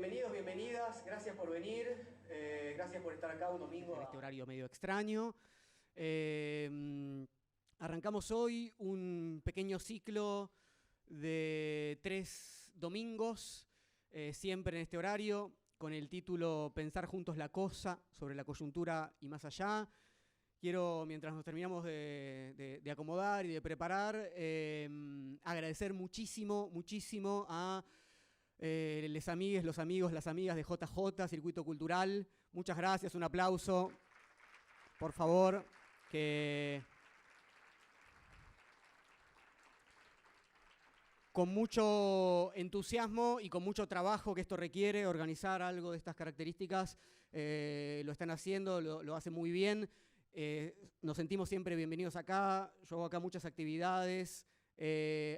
bienvenidos, bienvenidas, gracias por venir, gracias por estar acá un domingo. En este horario medio extraño. Arrancamos hoy un pequeño ciclo de 3 domingos, siempre en este horario, con el título Pensar juntos la cosa, sobre la coyuntura y más allá. Quiero, mientras nos terminamos de acomodar y de preparar, agradecer muchísimo a les amigues, los amigos, las amigas de JJ, Circuito Cultural. Muchas gracias, un aplauso, por favor, que con mucho entusiasmo y con mucho trabajo que esto requiere, organizar algo de estas características, lo están haciendo, lo hacen muy bien. Nos sentimos siempre bienvenidos acá, yo hago acá muchas actividades,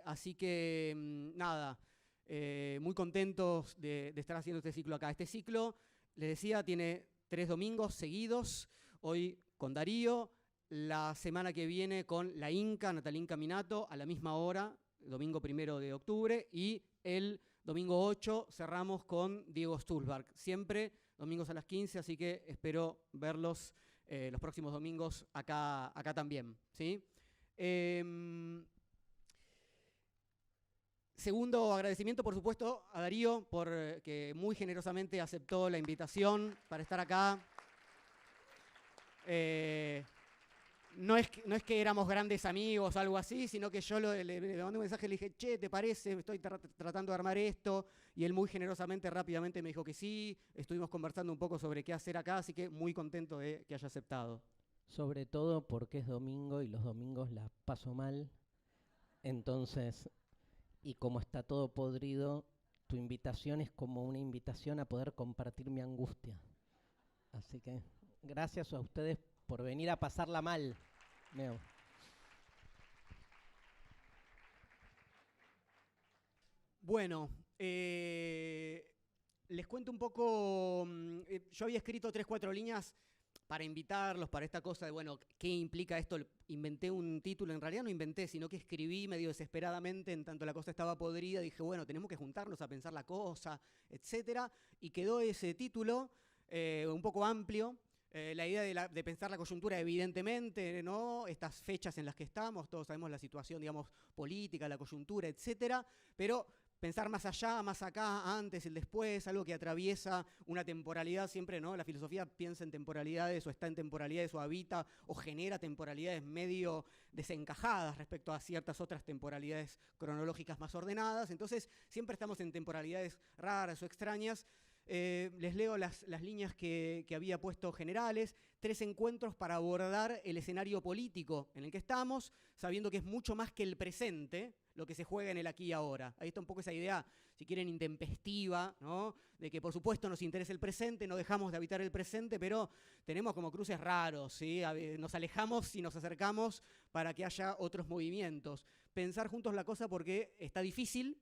así que nada, muy contentos de estar haciendo este ciclo acá. Este ciclo, les decía, tiene 3 domingos seguidos, hoy con Darío, la semana que viene con la Inca, Natalia Minato, a la misma hora, domingo 1 de octubre, y el domingo 8 cerramos con Diego Stulberg, siempre domingos a las 15, así que espero verlos los próximos domingos acá también, ¿sí? Segundo agradecimiento, por supuesto, a Darío, que muy generosamente aceptó la invitación para estar acá. No es que éramos grandes amigos o algo así, sino que yo le mandé un mensaje y le dije, che, ¿te parece? Estoy tratando de armar esto. Y él muy generosamente, rápidamente me dijo que sí. Estuvimos conversando un poco sobre qué hacer acá, así que muy contento de que haya aceptado. Sobre todo porque es domingo y los domingos la paso mal. Entonces, y como está todo podrido, tu invitación es como una invitación a poder compartir mi angustia. Así que gracias a ustedes por venir a pasarla mal. Meo. Bueno, les cuento un poco. Yo había escrito 3, 4 líneas para invitarlos, para esta cosa de, bueno, ¿qué implica esto? Inventé un título, en realidad no inventé, sino que escribí medio desesperadamente, en tanto la cosa estaba podrida, dije, bueno, tenemos que juntarnos a pensar la cosa, etcétera, y quedó ese título un poco amplio. La idea de pensar la coyuntura, evidentemente, ¿no? Estas fechas en las que estamos, todos sabemos la situación, digamos, política, la coyuntura, etcétera, pero pensar más allá, más acá, antes, el después, algo que atraviesa una temporalidad siempre, ¿no? La filosofía piensa en temporalidades o está en temporalidades o habita o genera temporalidades medio desencajadas respecto a ciertas otras temporalidades cronológicas más ordenadas. Entonces, siempre estamos en temporalidades raras o extrañas. Les leo las líneas que había puesto generales. 3 encuentros para abordar el escenario político en el que estamos, sabiendo que es mucho más que el presente, lo que se juega en el aquí y ahora. Ahí está un poco esa idea, si quieren, intempestiva, ¿no? De que por supuesto nos interesa el presente, no dejamos de habitar el presente, pero tenemos como cruces raros, ¿sí? Nos alejamos y nos acercamos para que haya otros movimientos. Pensar juntos la cosa porque está difícil.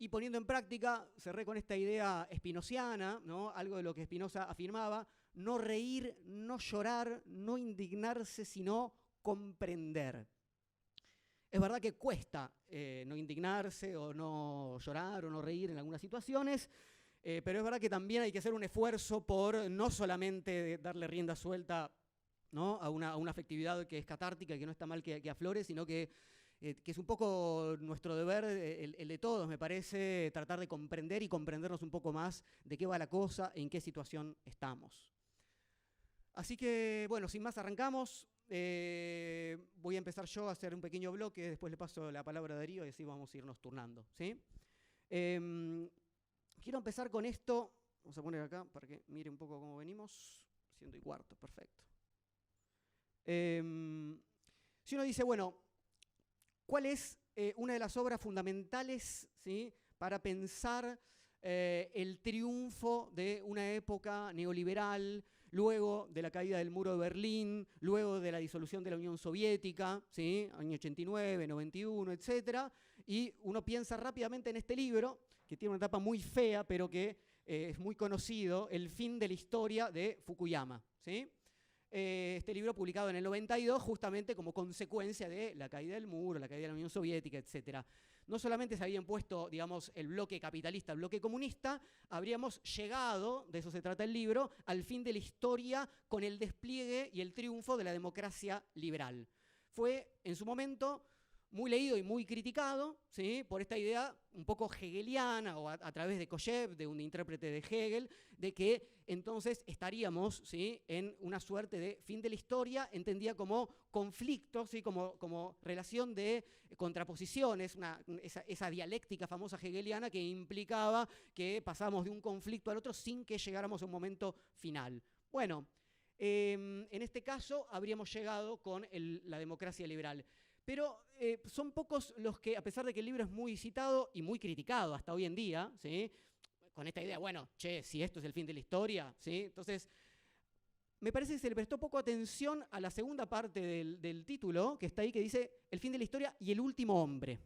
Y poniendo en práctica, cerré con esta idea spinociana, ¿no? Algo de lo que Spinoza afirmaba: no reír, no llorar, no indignarse, sino comprender. Es verdad que cuesta no indignarse o no llorar o no reír en algunas situaciones, pero es verdad que también hay que hacer un esfuerzo por no solamente darle rienda suelta, ¿no? a una afectividad que es catártica y que no está mal que aflore, sino que es un poco nuestro deber, el de todos, me parece, tratar de comprender y comprendernos un poco más de qué va la cosa, en qué situación estamos. Así que, bueno, sin más arrancamos. Voy a empezar yo a hacer un pequeño bloque, después le paso la palabra a Darío y así vamos a irnos turnando, ¿sí? Quiero empezar con esto. Vamos a poner acá para que mire un poco cómo venimos. 1:15, perfecto. Si uno dice, bueno, ¿cuál es una de las obras fundamentales, ¿sí?, para pensar el triunfo de una época neoliberal, luego de la caída del muro de Berlín, luego de la disolución de la Unión Soviética, ¿sí?, año 89, 91, etc. Y uno piensa rápidamente en este libro, que tiene una etapa muy fea, pero que es muy conocido, El fin de la historia de Fukuyama, ¿sí? Este libro publicado en el 92, justamente como consecuencia de la caída del muro, la caída de la Unión Soviética, etc. no solamente se había impuesto, digamos, el bloque capitalista, el bloque comunista, habríamos llegado, de eso se trata el libro, al fin de la historia con el despliegue y el triunfo de la democracia liberal. Fue, en su momento, muy leído y muy criticado, ¿sí?, por esta idea un poco hegeliana, o a través de Kojev, de un intérprete de Hegel, de que entonces estaríamos, ¿sí?, en una suerte de fin de la historia, entendida como conflicto, ¿sí?, como relación de contraposiciones, esa dialéctica famosa hegeliana que implicaba que pasamos de un conflicto al otro sin que llegáramos a un momento final. Bueno, en este caso habríamos llegado con la democracia liberal. Pero son pocos los que, a pesar de que el libro es muy citado y muy criticado hasta hoy en día, ¿sí?, con esta idea, bueno, che, si esto es el fin de la historia, ¿sí?, entonces me parece que se le prestó poco atención a la segunda parte del título, que está ahí, que dice el fin de la historia y el último hombre,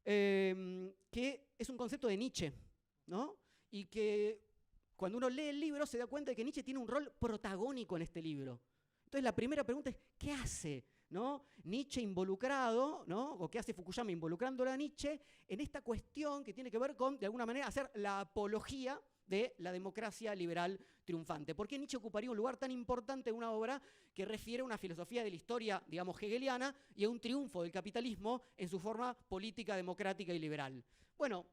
que es un concepto de Nietzsche, ¿no? Y que cuando uno lee el libro se da cuenta de que Nietzsche tiene un rol protagónico en este libro. Entonces la primera pregunta es, ¿qué hace, ¿no?, Nietzsche involucrado, ¿no?, o qué hace Fukuyama involucrándola a Nietzsche en esta cuestión que tiene que ver con, de alguna manera, hacer la apología de la democracia liberal triunfante? ¿Por qué Nietzsche ocuparía un lugar tan importante en una obra que refiere a una filosofía de la historia, digamos, hegeliana y a un triunfo del capitalismo en su forma política, democrática y liberal? Bueno,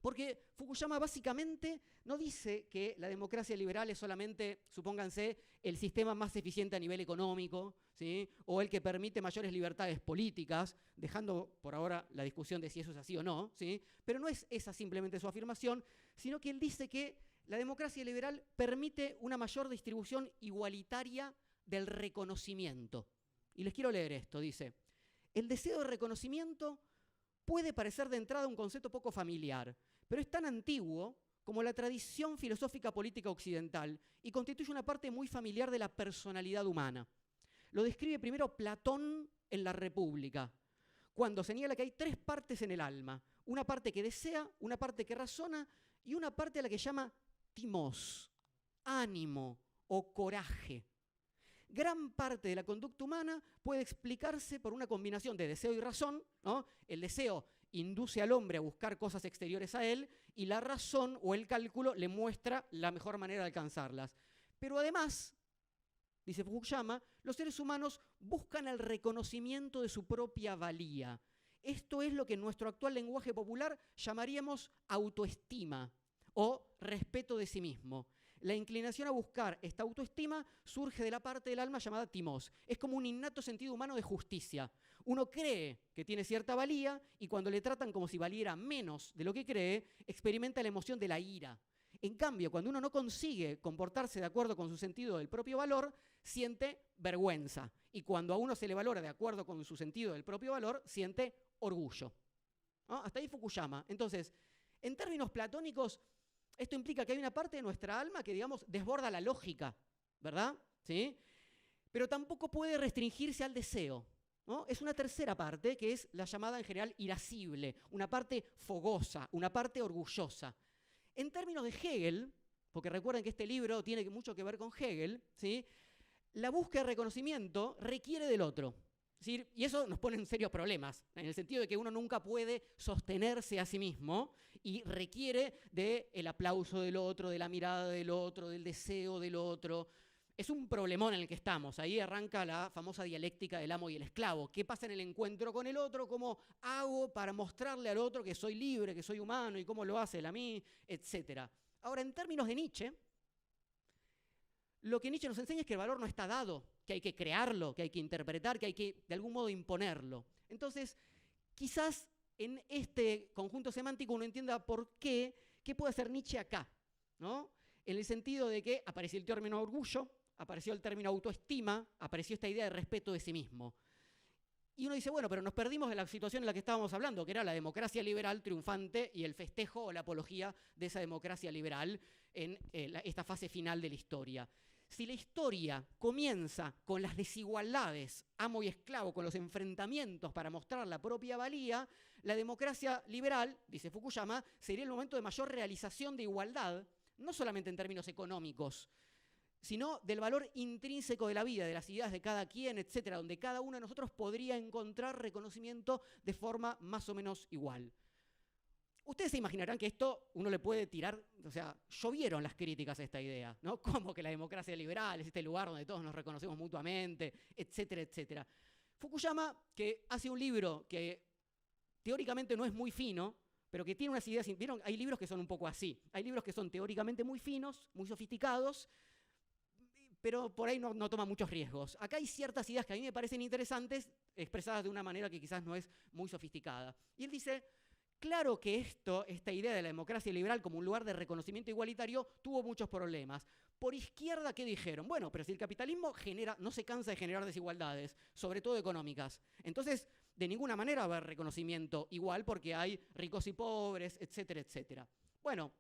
porque Fukuyama básicamente no dice que la democracia liberal es solamente, supónganse, el sistema más eficiente a nivel económico, ¿sí?, o el que permite mayores libertades políticas, dejando por ahora la discusión de si eso es así o no, ¿sí?, pero no es esa simplemente su afirmación, sino que él dice que la democracia liberal permite una mayor distribución igualitaria del reconocimiento. Y les quiero leer esto, dice: el deseo de reconocimiento puede parecer de entrada un concepto poco familiar, pero es tan antiguo como la tradición filosófica política occidental y constituye una parte muy familiar de la personalidad humana. Lo describe primero Platón en La República, cuando señala que hay tres partes en el alma: una parte que desea, una parte que razona y una parte a la que llama timos, ánimo o coraje. Gran parte de la conducta humana puede explicarse por una combinación de deseo y razón, ¿no? El deseo induce al hombre a buscar cosas exteriores a él y la razón o el cálculo le muestra la mejor manera de alcanzarlas. Pero además, dice Fukuyama, los seres humanos buscan el reconocimiento de su propia valía. Esto es lo que en nuestro actual lenguaje popular llamaríamos autoestima o respeto de sí mismo. La inclinación a buscar esta autoestima surge de la parte del alma llamada timos. Es como un innato sentido humano de justicia. Uno cree que tiene cierta valía y cuando le tratan como si valiera menos de lo que cree, experimenta la emoción de la ira. En cambio, cuando uno no consigue comportarse de acuerdo con su sentido del propio valor, siente vergüenza. Y cuando a uno se le valora de acuerdo con su sentido del propio valor, siente orgullo. ¿No? Hasta ahí Fukuyama. Entonces, en términos platónicos, esto implica que hay una parte de nuestra alma que, digamos, desborda la lógica, ¿verdad? ¿Sí? Pero tampoco puede restringirse al deseo, ¿no? Es una tercera parte, que es la llamada en general irascible, una parte fogosa, una parte orgullosa. En términos de Hegel, porque recuerden que este libro tiene mucho que ver con Hegel, ¿sí?, la búsqueda de reconocimiento requiere del otro. Es decir, y eso nos pone en serios problemas, en el sentido de que uno nunca puede sostenerse a sí mismo y requiere del aplauso del otro, de la mirada del otro, del deseo del otro. Es un problemón en el que estamos. Ahí arranca la famosa dialéctica del amo y el esclavo. ¿Qué pasa en el encuentro con el otro? ¿Cómo hago para mostrarle al otro que soy libre, que soy humano, y cómo lo hace él a mí, etcétera? Ahora, en términos de Nietzsche, lo que Nietzsche nos enseña es que el valor no está dado, que hay que crearlo, que hay que interpretar, que hay que de algún modo imponerlo. Entonces, quizás en este conjunto semántico uno entienda por qué puede hacer Nietzsche acá, ¿no? En el sentido de que apareció el término orgullo, apareció el término autoestima, apareció esta idea de respeto de sí mismo. Y uno dice, bueno, pero nos perdimos de la situación en la que estábamos hablando, que era la democracia liberal triunfante y el festejo o la apología de esa democracia liberal en esta fase final de la historia. Si la historia comienza con las desigualdades, amo y esclavo, con los enfrentamientos para mostrar la propia valía, la democracia liberal, dice Fukuyama, sería el momento de mayor realización de igualdad, no solamente en términos económicos, sino del valor intrínseco de la vida, de las ideas de cada quien, etcétera, donde cada uno de nosotros podría encontrar reconocimiento de forma más o menos igual. Ustedes se imaginarán que esto uno le puede tirar, o sea, llovieron las críticas a esta idea, ¿no? Como que la democracia liberal es este lugar donde todos nos reconocemos mutuamente, etcétera, etcétera. Fukuyama, que hace un libro que teóricamente no es muy fino, pero que tiene unas ideas, ¿vieron? Hay libros que son un poco así, hay libros que son teóricamente muy finos, muy sofisticados, pero por ahí no toma muchos riesgos. Acá hay ciertas ideas que a mí me parecen interesantes, expresadas de una manera que quizás no es muy sofisticada. Y él dice, claro que esta idea de la democracia liberal como un lugar de reconocimiento igualitario tuvo muchos problemas. Por izquierda, ¿qué dijeron? Bueno, pero si el capitalismo no se cansa de generar desigualdades, sobre todo económicas, entonces de ninguna manera va a haber reconocimiento igual porque hay ricos y pobres, etcétera, etcétera. Bueno,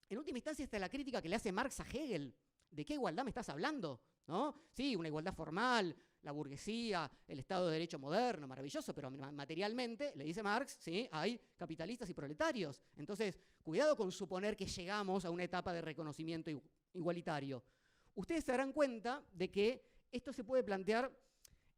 en última instancia esta es la crítica que le hace Marx a Hegel. ¿De qué igualdad me estás hablando? ¿No? Sí, una igualdad formal, la burguesía, el Estado de Derecho moderno, maravilloso, pero materialmente, le dice Marx, ¿sí? Hay capitalistas y proletarios. Entonces, cuidado con suponer que llegamos a una etapa de reconocimiento igualitario. Ustedes se darán cuenta de que esto se puede plantear,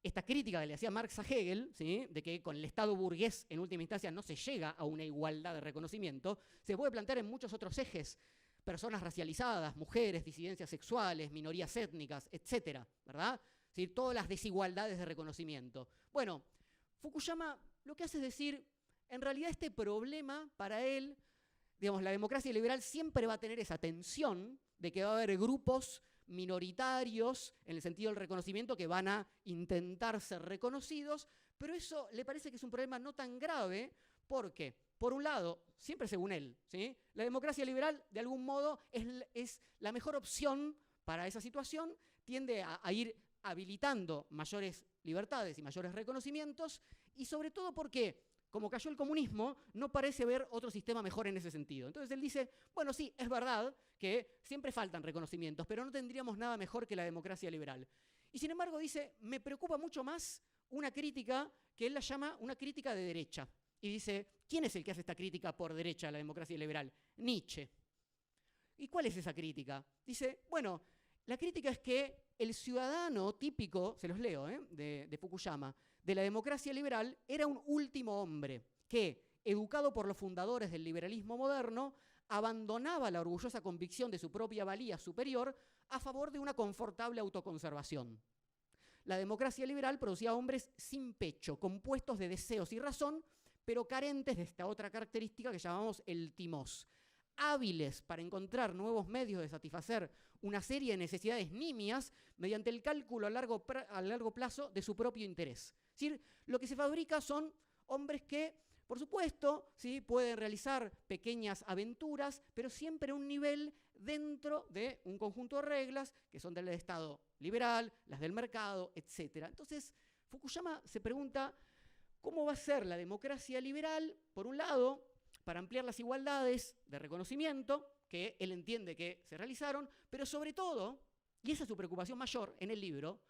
esta crítica que le hacía Marx a Hegel, ¿sí? De que con el Estado burgués en última instancia no se llega a una igualdad de reconocimiento, se puede plantear en muchos otros ejes. Personas racializadas, mujeres, disidencias sexuales, minorías étnicas, etcétera, ¿verdad? ¿Sí? Todas las desigualdades de reconocimiento. Bueno, Fukuyama lo que hace es decir, en realidad este problema para él, digamos, la democracia liberal siempre va a tener esa tensión de que va a haber grupos minoritarios en el sentido del reconocimiento que van a intentar ser reconocidos, pero eso le parece que es un problema no tan grave porque, por un lado, siempre según él, ¿sí? La democracia liberal de algún modo es la mejor opción para esa situación, tiende a ir habilitando mayores libertades y mayores reconocimientos, y sobre todo porque, como cayó el comunismo, no parece haber otro sistema mejor en ese sentido. Entonces él dice, bueno, sí, es verdad que siempre faltan reconocimientos, pero no tendríamos nada mejor que la democracia liberal. Y sin embargo dice, me preocupa mucho más una crítica que él la llama una crítica de derecha. Y dice, ¿quién es el que hace esta crítica por derecha a la democracia liberal? Nietzsche. ¿Y cuál es esa crítica? Dice, bueno, la crítica es que el ciudadano típico, se los leo, de Fukuyama, de la democracia liberal, era un último hombre que, educado por los fundadores del liberalismo moderno, abandonaba la orgullosa convicción de su propia valía superior a favor de una confortable autoconservación. La democracia liberal producía hombres sin pecho, compuestos de deseos y razón, pero carentes de esta otra característica que llamamos el timós, hábiles para encontrar nuevos medios de satisfacer una serie de necesidades nimias mediante el cálculo a largo plazo de su propio interés. Es decir, lo que se fabrica son hombres que, por supuesto, ¿sí? Pueden realizar pequeñas aventuras, pero siempre a un nivel dentro de un conjunto de reglas que son del Estado liberal, las del mercado, etc. Entonces, Fukuyama se pregunta, ¿cómo va a ser la democracia liberal, por un lado, para ampliar las igualdades de reconocimiento, que él entiende que se realizaron, pero sobre todo, y esa es su preocupación mayor en el libro,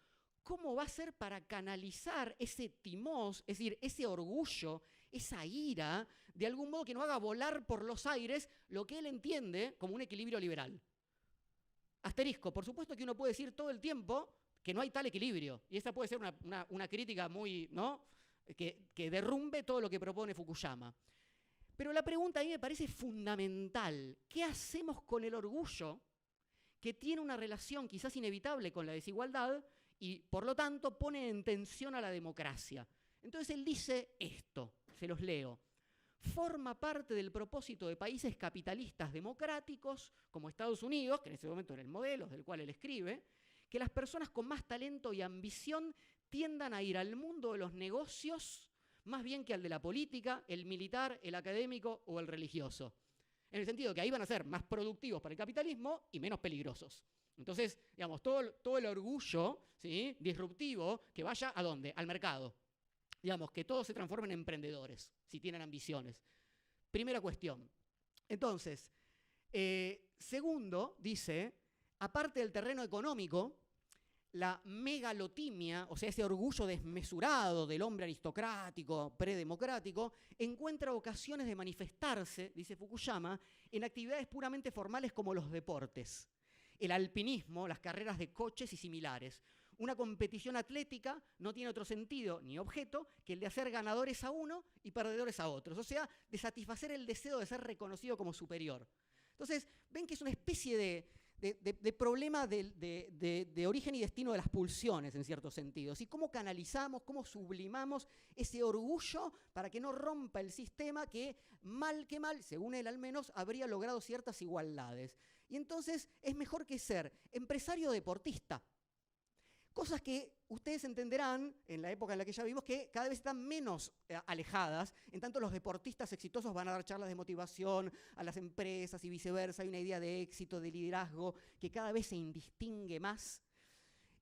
cómo va a ser para canalizar ese timós, es decir, ese orgullo, esa ira, de algún modo que no haga volar por los aires lo que él entiende como un equilibrio liberal? Asterisco, por supuesto que uno puede decir todo el tiempo que no hay tal equilibrio, y esa puede ser una crítica muy, ¿no?, que derrumbe todo lo que propone Fukuyama. Pero la pregunta a mí me parece fundamental. ¿Qué hacemos con el orgullo que tiene una relación quizás inevitable con la desigualdad y, por lo tanto, pone en tensión a la democracia? Entonces él dice esto, se los leo. Forma parte del propósito de países capitalistas democráticos, como Estados Unidos, que en ese momento era el modelo del cual él escribe, que las personas con más talento y ambición tiendan a ir al mundo de los negocios más bien que al de la política, el militar, el académico o el religioso. En el sentido que ahí van a ser más productivos para el capitalismo y menos peligrosos. Entonces, digamos, todo el orgullo, ¿sí?, disruptivo, que vaya ¿a dónde? Al mercado. Digamos, que todos se transformen en emprendedores, si tienen ambiciones. Primera cuestión. Entonces, segundo, dice, aparte del terreno económico, la megalotimia, o sea, ese orgullo desmesurado del hombre aristocrático, predemocrático, encuentra ocasiones de manifestarse, dice Fukuyama, en actividades puramente formales como los deportes. el alpinismo, las carreras de coches y similares. Una competición atlética no tiene otro sentido ni objeto que el de hacer ganadores a uno y perdedores a otros, o sea, de satisfacer el deseo de ser reconocido como superior. Entonces, ven que es una especie de problema de origen y destino de las pulsiones, en ciertos sentidos. Y cómo canalizamos, cómo sublimamos ese orgullo para que no rompa el sistema que mal, según él al menos, habría logrado ciertas igualdades. Y entonces es mejor que ser empresario o deportista. Cosas que ustedes entenderán en la época en la que ya vivimos que cada vez están menos alejadas. En tanto, los deportistas exitosos van a dar charlas de motivación a las empresas y viceversa. Hay una idea de éxito, de liderazgo, que cada vez se indistingue más.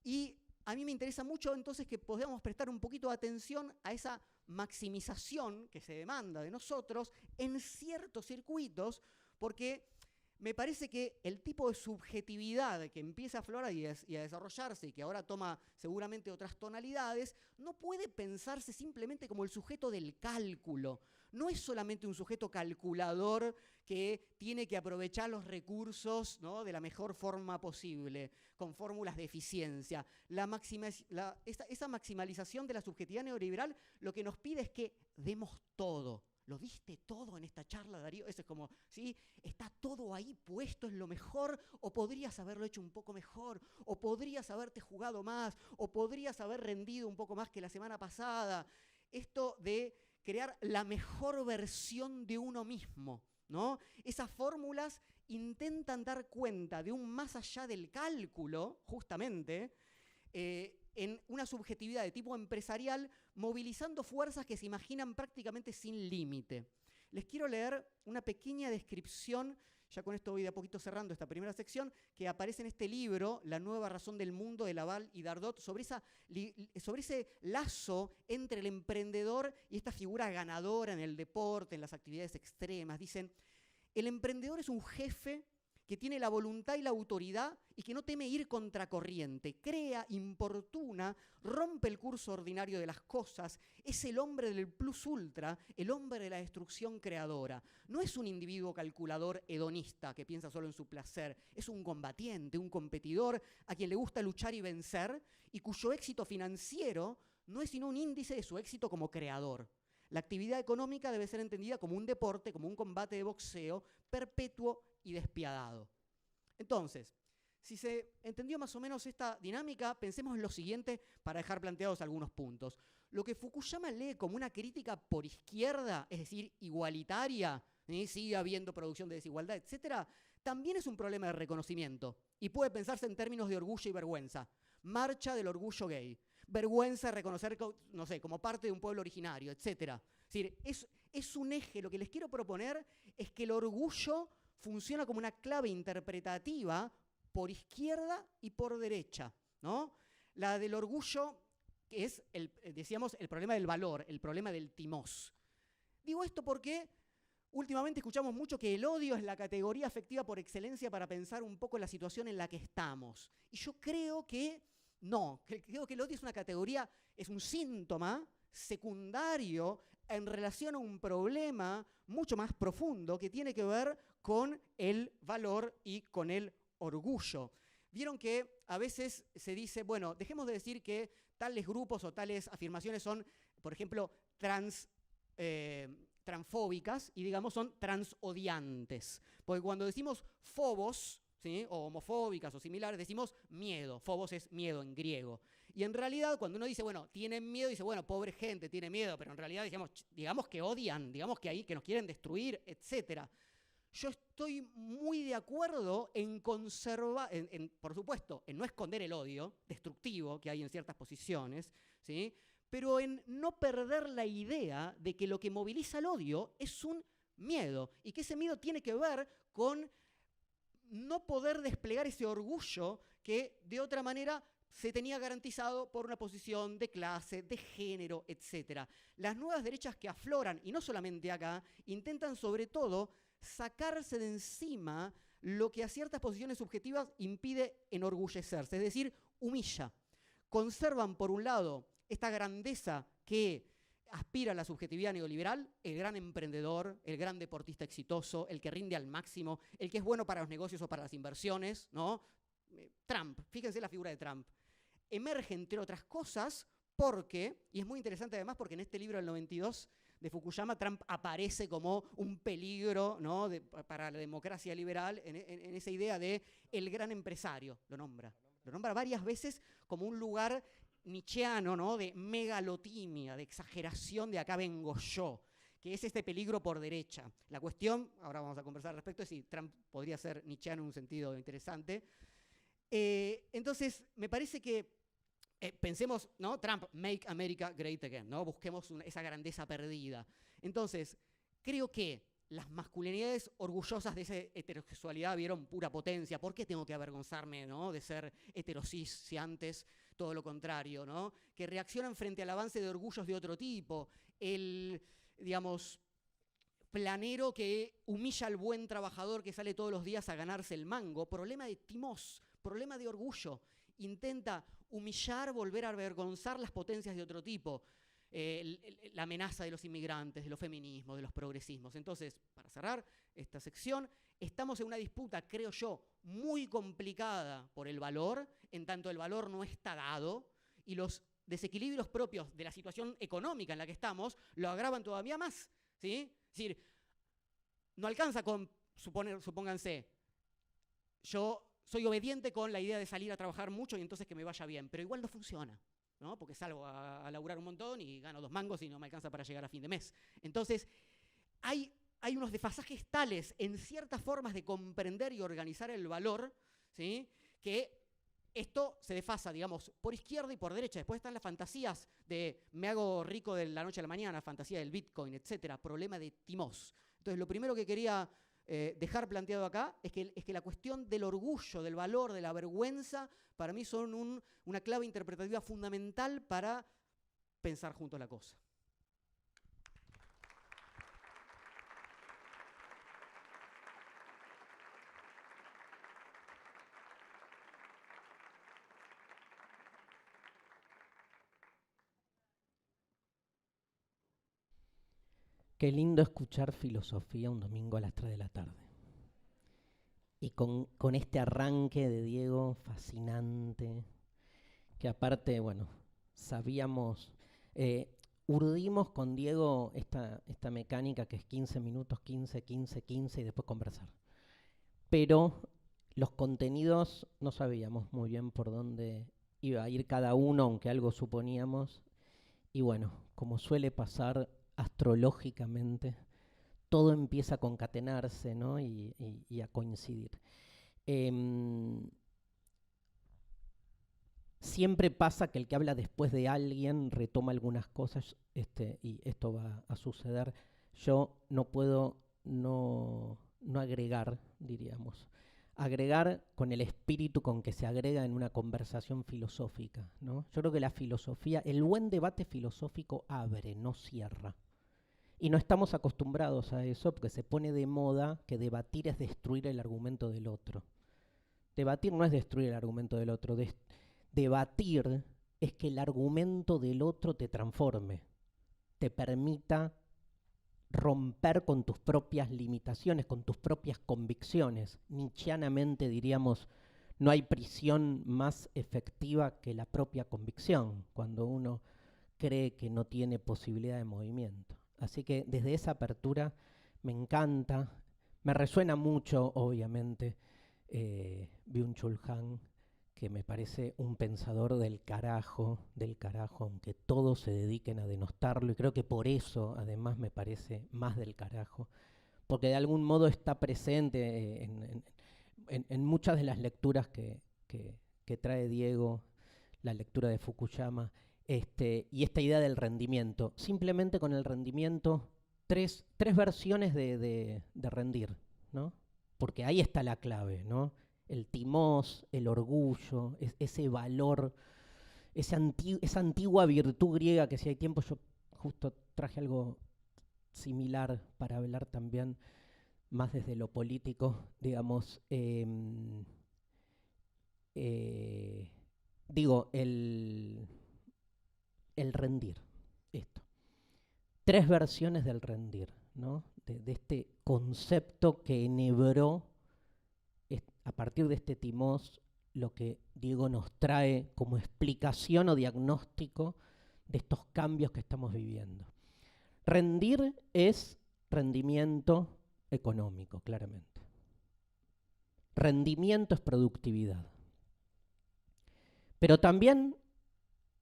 Y a mí me interesa mucho entonces que podamos prestar un poquito de atención a esa maximización que se demanda de nosotros en ciertos circuitos, porque me parece que el tipo de subjetividad que empieza a aflorar y a desarrollarse y que ahora toma seguramente otras tonalidades, no puede pensarse simplemente como el sujeto del cálculo. No es solamente un sujeto calculador que tiene que aprovechar los recursos, ¿no?, de la mejor forma posible, con fórmulas de eficiencia. Esa maximalización de la subjetividad neoliberal lo que nos pide es que demos todo. ¿Lo diste todo en esta charla, Darío? Eso es como, ¿sí? Está todo ahí puesto, es lo mejor, o podrías haberlo hecho un poco mejor, o podrías haberte jugado más, o podrías haber rendido un poco más que la semana pasada. Esto de crear la mejor versión de uno mismo, ¿no? Esas fórmulas intentan dar cuenta de un más allá del cálculo, justamente, en una subjetividad de tipo empresarial, movilizando fuerzas que se imaginan prácticamente sin límite. Les quiero leer una pequeña descripción, ya con esto voy de a poquito cerrando esta primera sección, que aparece en este libro, La nueva razón del mundo, de Laval y Dardot, sobre ese lazo entre el emprendedor y esta figura ganadora en el deporte, en las actividades extremas. Dicen, el emprendedor es un jefe que tiene la voluntad y la autoridad y que no teme ir contracorriente, crea, importuna, rompe el curso ordinario de las cosas, es el hombre del plus ultra, el hombre de la destrucción creadora. No es un individuo calculador hedonista que piensa solo en su placer, es un combatiente, un competidor a quien le gusta luchar y vencer y cuyo éxito financiero no es sino un índice de su éxito como creador. La actividad económica debe ser entendida como un deporte, como un combate de boxeo perpetuo y despiadado. Entonces, si se entendió más o menos esta dinámica, pensemos en lo siguiente para dejar planteados algunos puntos. Lo que Fukuyama lee como una crítica por izquierda, es decir, igualitaria, sigue habiendo producción de desigualdad, etc., también es un problema de reconocimiento y puede pensarse en términos de orgullo y vergüenza. Marcha del orgullo gay, vergüenza de reconocer, no sé, como parte de un pueblo originario, etc. Es decir, es un eje. Lo que les quiero proponer es que el orgullo funciona como una clave interpretativa por izquierda y por derecha, ¿no? La del orgullo es, decíamos, el problema del valor, el problema del timós. Digo esto porque últimamente escuchamos mucho que el odio es la categoría afectiva por excelencia para pensar un poco la situación en la que estamos. Y yo creo que no, creo que el odio es una categoría, es un síntoma secundario en relación a un problema mucho más profundo que tiene que ver con el valor y con el orgullo. Vieron que a veces se dice, bueno, dejemos de decir que tales grupos o tales afirmaciones son, por ejemplo, transfóbicas y digamos son transodiantes. Porque cuando decimos fobos, ¿sí?, o homofóbicas o similares, decimos miedo. Phobos es miedo en griego. Y en realidad, cuando uno dice, bueno, tienen miedo, dice, bueno, pobre gente, tiene miedo, pero en realidad digamos que odian, digamos que nos quieren destruir, etc. Yo estoy muy de acuerdo en conservar, por supuesto, en no esconder el odio destructivo que hay en ciertas posiciones, ¿sí?, pero en no perder la idea de que lo que moviliza el odio es un miedo y que ese miedo tiene que ver con no poder desplegar ese orgullo que de otra manera se tenía garantizado por una posición de clase, de género, etc. Las nuevas derechas que afloran, y no solamente acá, intentan sobre todo sacarse de encima lo que a ciertas posiciones subjetivas impide enorgullecerse, es decir, humilla. Conservan, por un lado, esta grandeza que aspira a la subjetividad neoliberal, el gran emprendedor, el gran deportista exitoso, el que rinde al máximo, el que es bueno para los negocios o para las inversiones, ¿no? Trump, fíjense la figura de Trump, emerge entre otras cosas porque, y es muy interesante además porque en este libro del 92 de Fukuyama, Trump aparece como un peligro, ¿no?, para la democracia liberal en esa idea de el gran empresario, lo nombra varias veces como un lugar nietzscheano, ¿no?, de megalotimia, de exageración de acá vengo yo, que es este peligro por derecha. La cuestión, ahora vamos a conversar al respecto, es si Trump podría ser nietzscheano en un sentido interesante. Entonces, me parece que pensemos, ¿no? Trump, make America great again, ¿no? Busquemos esa grandeza perdida. Entonces, creo que las masculinidades orgullosas de esa heterosexualidad vieron pura potencia. ¿Por qué tengo que avergonzarme, ¿no?, de ser heterosis si antes todo lo contrario, ¿no? Que reaccionan frente al avance de orgullos de otro tipo. El, digamos, planero que humilla al buen trabajador que sale todos los días a ganarse el mango. Problema de timos, problema de orgullo. Intenta humillar, volver a avergonzar las potencias de otro tipo. La amenaza de los inmigrantes, de los feminismos, de los progresismos. Entonces, para cerrar esta sección, estamos en una disputa, creo yo, muy complicada por el valor, en tanto el valor no está dado, y los desequilibrios propios de la situación económica en la que estamos lo agravan todavía más, ¿sí? Es decir, no alcanza con, supónganse, yo soy obediente con la idea de salir a trabajar mucho y entonces que me vaya bien, pero igual no funciona, ¿no? Porque salgo a laburar un montón y gano 2 mangos y no me alcanza para llegar a fin de mes. Entonces, hay unos desfasajes tales en ciertas formas de comprender y organizar el valor, ¿sí?, que esto se desfasa, digamos, por izquierda y por derecha. Después están las fantasías de me hago rico de la noche a la mañana, fantasía del Bitcoin, etcétera, problema de timos. Entonces, lo primero que quería dejar planteado acá es que la cuestión del orgullo, del valor, de la vergüenza, para mí son una clave interpretativa fundamental para pensar juntos la cosa. Qué lindo escuchar filosofía un domingo a las 3 de la tarde. Y con este arranque de Diego fascinante, que aparte, bueno, sabíamos, urdimos con Diego esta mecánica que es 15 minutos, 15, 15, 15 y después conversar. Pero los contenidos no sabíamos muy bien por dónde iba a ir cada uno, aunque algo suponíamos. Y bueno, como suele pasar astrológicamente, todo empieza a concatenarse, ¿no?, y a coincidir. Siempre pasa que el que habla después de alguien retoma algunas cosas, y esto va a suceder. Yo no puedo no agregar, diríamos. Agregar con el espíritu con que se agrega en una conversación filosófica, ¿no? Yo creo que la filosofía, el buen debate filosófico abre, no cierra. Y no estamos acostumbrados a eso porque se pone de moda que debatir es destruir el argumento del otro. Debatir no es destruir el argumento del otro. Debatir es que el argumento del otro te transforme, te permita romper con tus propias limitaciones, con tus propias convicciones. Nietzscheanamente diríamos, no hay prisión más efectiva que la propia convicción, cuando uno cree que no tiene posibilidad de movimiento. Así que desde esa apertura me encanta, me resuena mucho, obviamente, Byung-Chul Han, que me parece un pensador del carajo, aunque todos se dediquen a denostarlo, y creo que por eso además me parece más del carajo, porque de algún modo está presente en muchas de las lecturas que trae Diego, la lectura de Fukuyama, y esta idea del rendimiento. Simplemente con el rendimiento, tres versiones de rendir, ¿no? Porque ahí está la clave, ¿no? El timós, el orgullo, ese valor, esa antigua virtud griega que si hay tiempo yo justo traje algo similar para hablar también más desde lo político, digamos, digo, el rendir, esto. 3 versiones del rendir, ¿no? De este concepto que enhebró a partir de este timós lo que Diego nos trae como explicación o diagnóstico de estos cambios que estamos viviendo. Rendir es rendimiento económico, claramente. Rendimiento es productividad. Pero también,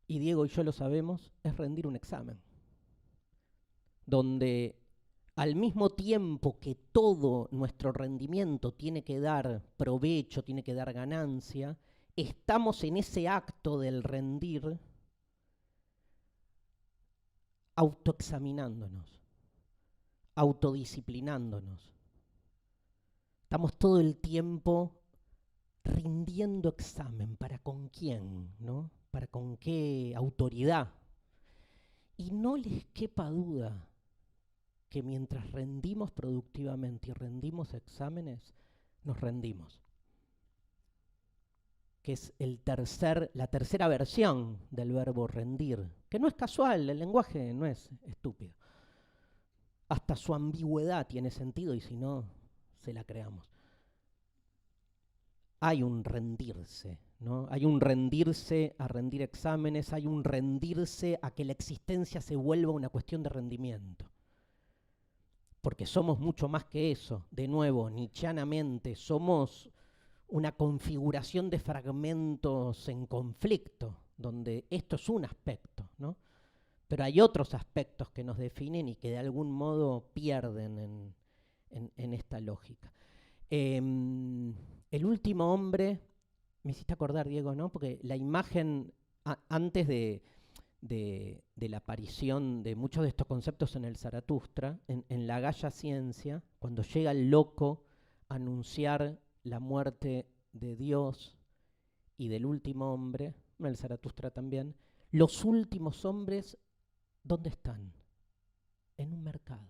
y Diego y yo lo sabemos, es rendir un examen, donde al mismo tiempo que todo nuestro rendimiento tiene que dar provecho, tiene que dar ganancia, estamos en ese acto del rendir autoexaminándonos, autodisciplinándonos. Estamos todo el tiempo rindiendo examen. ¿Para con quién? ¿No? ¿Para con qué autoridad? Y no les quepa duda que mientras rendimos productivamente y rendimos exámenes, nos rendimos. Que es la tercera versión del verbo rendir, que no es casual, el lenguaje no es estúpido. Hasta su ambigüedad tiene sentido y si no, se la creamos. Hay un rendirse, ¿no? Hay un rendirse a rendir exámenes, hay un rendirse a que la existencia se vuelva una cuestión de rendimiento. Porque somos mucho más que eso. De nuevo, nietzscheanamente, somos una configuración de fragmentos en conflicto, donde esto es un aspecto, ¿no? Pero hay otros aspectos que nos definen y que de algún modo pierden en esta lógica. El último hombre, me hiciste acordar, Diego, ¿no? Porque la imagen antes de la aparición de muchos de estos conceptos en el Zaratustra, en la Gaia Ciencia, cuando llega el loco a anunciar la muerte de Dios y del último hombre, en el Zaratustra también, los últimos hombres, ¿dónde están? En un mercado.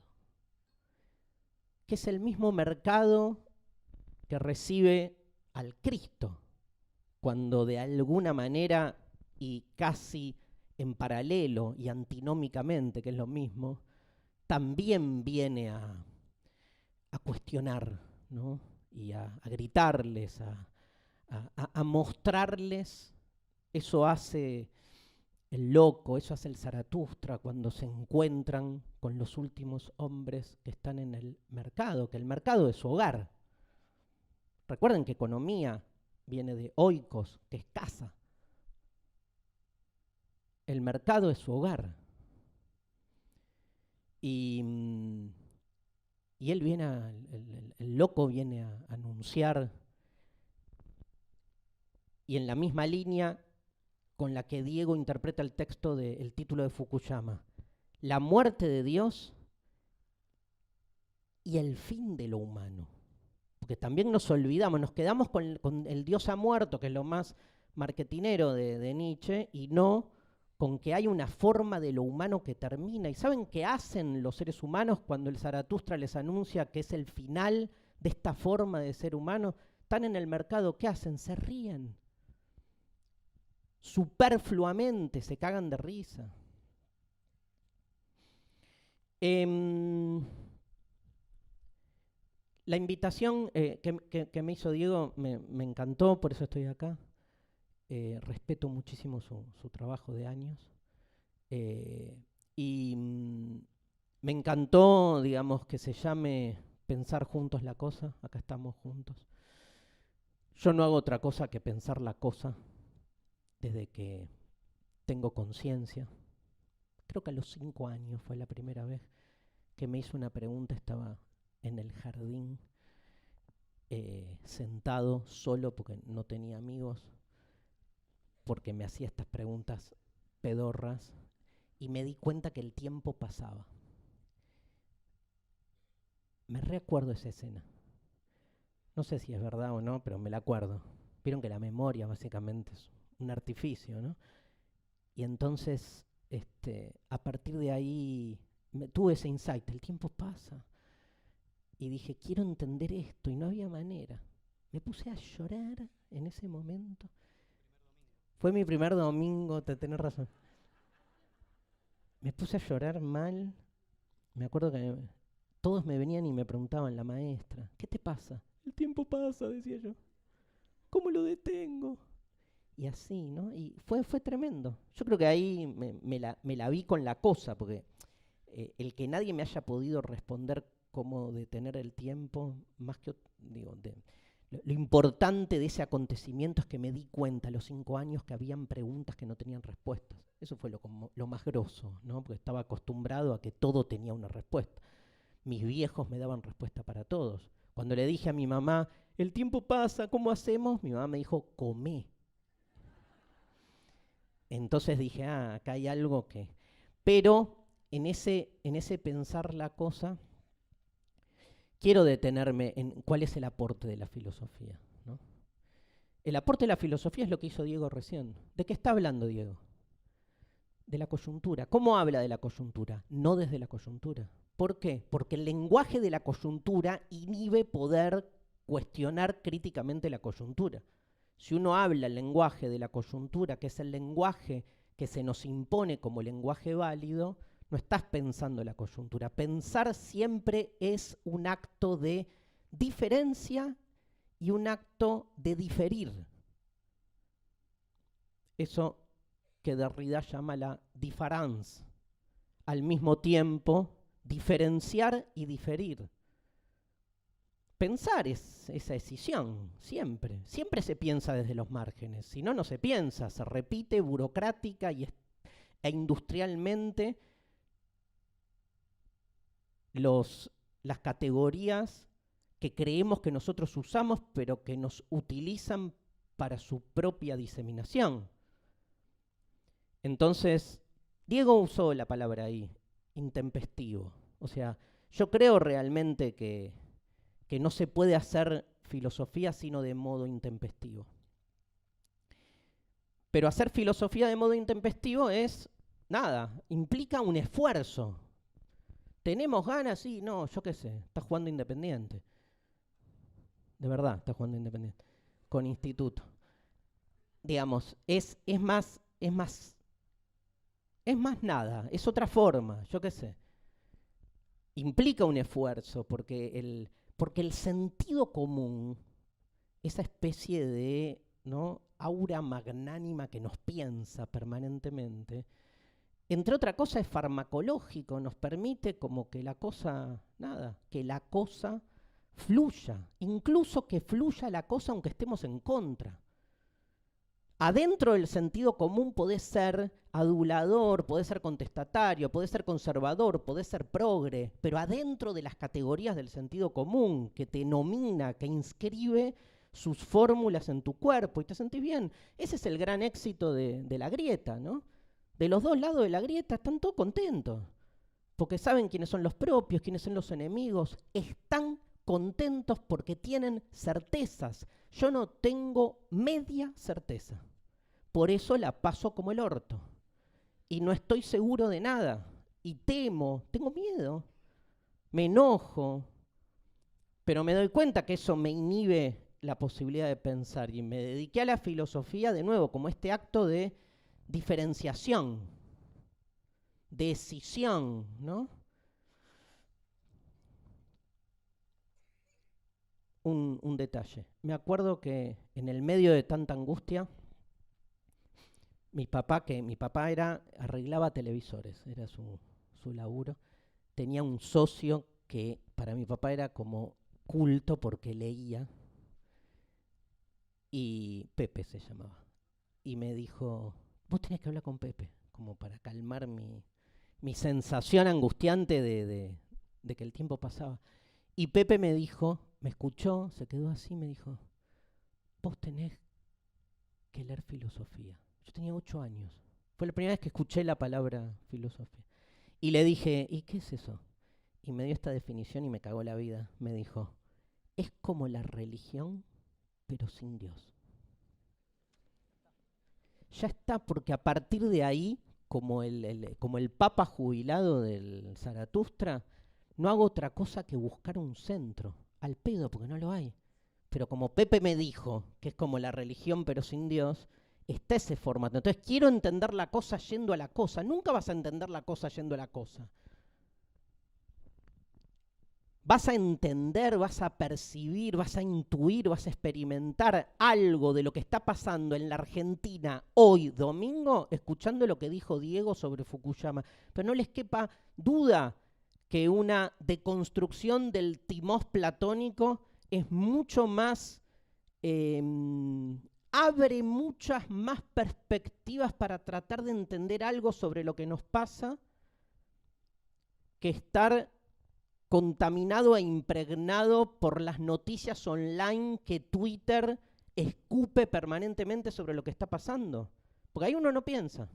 Que es el mismo mercado que recibe al Cristo, cuando de alguna manera y casi en paralelo y antinómicamente, que es lo mismo, también viene a cuestionar, ¿no? Y a gritarles, a mostrarles. Eso hace el loco, eso hace el Zaratustra cuando se encuentran con los últimos hombres que están en el mercado, que el mercado es su hogar. Recuerden que economía viene de oikos, que es casa. El mercado es su hogar. Y él viene, el loco viene a anunciar, y en la misma línea con la que Diego interpreta el texto del título de Fukuyama, la muerte de Dios y el fin de lo humano. Porque también nos olvidamos, nos quedamos con el Dios ha muerto, que es lo más marketinero de Nietzsche, y no con que hay una forma de lo humano que termina. ¿Y saben qué hacen los seres humanos cuando el Zaratustra les anuncia que es el final de esta forma de ser humano? Están en el mercado, ¿qué hacen? Se ríen. Superfluamente se cagan de risa. La invitación que me hizo Diego me encantó, por eso estoy acá. Respeto muchísimo su trabajo de años. Y me encantó, digamos, que se llame Pensar Juntos la Cosa. Acá estamos juntos. Yo no hago otra cosa que pensar la cosa desde que tengo conciencia. Creo que a los 5 años fue la primera vez que me hizo una pregunta. Estaba en el jardín, sentado solo porque no tenía amigos, porque me hacía estas preguntas pedorras, y me di cuenta que el tiempo pasaba. Me recuerdo esa escena. No sé si es verdad o no, pero me la acuerdo. Vieron que la memoria básicamente es un artificio, ¿no? Y entonces, a partir de ahí, tuve ese insight, el tiempo pasa. Y dije, quiero entender esto, y no había manera. Me puse a llorar en ese momento. Fue mi primer domingo, tenés razón. Me puse a llorar mal. Me acuerdo que todos me venían y me preguntaban, la maestra, ¿qué te pasa? El tiempo pasa, decía yo. ¿Cómo lo detengo? Y así, ¿no? Y fue tremendo. Yo creo que ahí me la vi con la cosa, porque el que nadie me haya podido responder cómo detener el tiempo, más que, digo, lo importante de ese acontecimiento es que me di cuenta a los 5 años que habían preguntas que no tenían respuestas. Eso fue lo más grosso, ¿no? Porque estaba acostumbrado a que todo tenía una respuesta. Mis viejos me daban respuesta para todos. Cuando le dije a mi mamá, el tiempo pasa, ¿cómo hacemos? Mi mamá me dijo, comé. Entonces dije, acá hay algo que... Pero en ese pensar la cosa, quiero detenerme en cuál es el aporte de la filosofía, ¿no? El aporte de la filosofía es lo que hizo Diego recién. ¿De qué está hablando Diego? De la coyuntura. ¿Cómo habla de la coyuntura? No desde la coyuntura. ¿Por qué? Porque el lenguaje de la coyuntura inhibe poder cuestionar críticamente la coyuntura. Si uno habla el lenguaje de la coyuntura, que es el lenguaje que se nos impone como lenguaje válido, no estás pensando la coyuntura. Pensar siempre es un acto de diferencia y un acto de diferir. Eso que Derrida llama la différance. Al mismo tiempo, diferenciar y diferir. Pensar es esa decisión, siempre. Siempre se piensa desde los márgenes. Si no, no se piensa. Se repite burocrática e industrialmente las categorías que creemos que nosotros usamos, pero que nos utilizan para su propia diseminación. Entonces, Diego usó la palabra ahí, intempestivo. O sea, yo creo realmente que no se puede hacer filosofía sino de modo intempestivo. Pero hacer filosofía de modo intempestivo implica un esfuerzo. ¿Tenemos ganas? Sí, no, yo qué sé, está jugando Independiente. De verdad, está jugando Independiente. Con Instituto. Digamos, es más nada, es otra forma, yo qué sé. Implica un esfuerzo, porque el sentido común, esa especie de, ¿no?, aura magnánima que nos piensa permanentemente, entre otra cosa es farmacológico, nos permite como que la cosa fluya, incluso que fluya la cosa aunque estemos en contra. Adentro del sentido común podés ser adulador, podés ser contestatario, podés ser conservador, podés ser progre, pero adentro de las categorías del sentido común que te nomina, que inscribe sus fórmulas en tu cuerpo y te sentís bien. Ese es el gran éxito de la grieta, ¿no? De los dos lados de la grieta están todos contentos, porque saben quiénes son los propios, quiénes son los enemigos, están contentos porque tienen certezas. Yo no tengo media certeza. Por eso la paso como el orto. Y no estoy seguro de nada. Y tengo miedo. Me enojo. Pero me doy cuenta que eso me inhibe la posibilidad de pensar. Y me dediqué a la filosofía de nuevo como este acto de diferenciación, decisión, ¿no? Un detalle. Me acuerdo que en el medio de tanta angustia, mi papá arreglaba televisores, era su laburo. Tenía un socio que para mi papá era como culto porque leía, y Pepe se llamaba. Y me dijo, vos tenés que hablar con Pepe, como para calmar mi sensación angustiante de que el tiempo pasaba. Y Pepe me dijo, me escuchó, se quedó así, me dijo, vos tenés que leer filosofía. Yo tenía 8 años. Fue la primera vez que escuché la palabra filosofía. Y le dije, ¿y qué es eso? Y me dio esta definición y me cagó la vida. Me dijo, es como la religión, pero sin Dios. Ya está, porque a partir de ahí, como el papa jubilado del Zaratustra, no hago otra cosa que buscar un centro. Al pedo, porque no lo hay. Pero como Pepe me dijo, que es como la religión pero sin Dios, está ese formato. Entonces quiero entender la cosa yendo a la cosa. Nunca vas a entender la cosa yendo a la cosa. vas a entender, vas a percibir, vas a intuir, vas a experimentar algo de lo que está pasando en la Argentina hoy, domingo, escuchando lo que dijo Diego sobre Fukuyama. Pero no les quepa duda que una deconstrucción del timós platónico es mucho más, abre muchas más perspectivas para tratar de entender algo sobre lo que nos pasa, que estar contaminado e impregnado por las noticias online que Twitter escupe permanentemente sobre lo que está pasando. Porque ahí uno no piensa.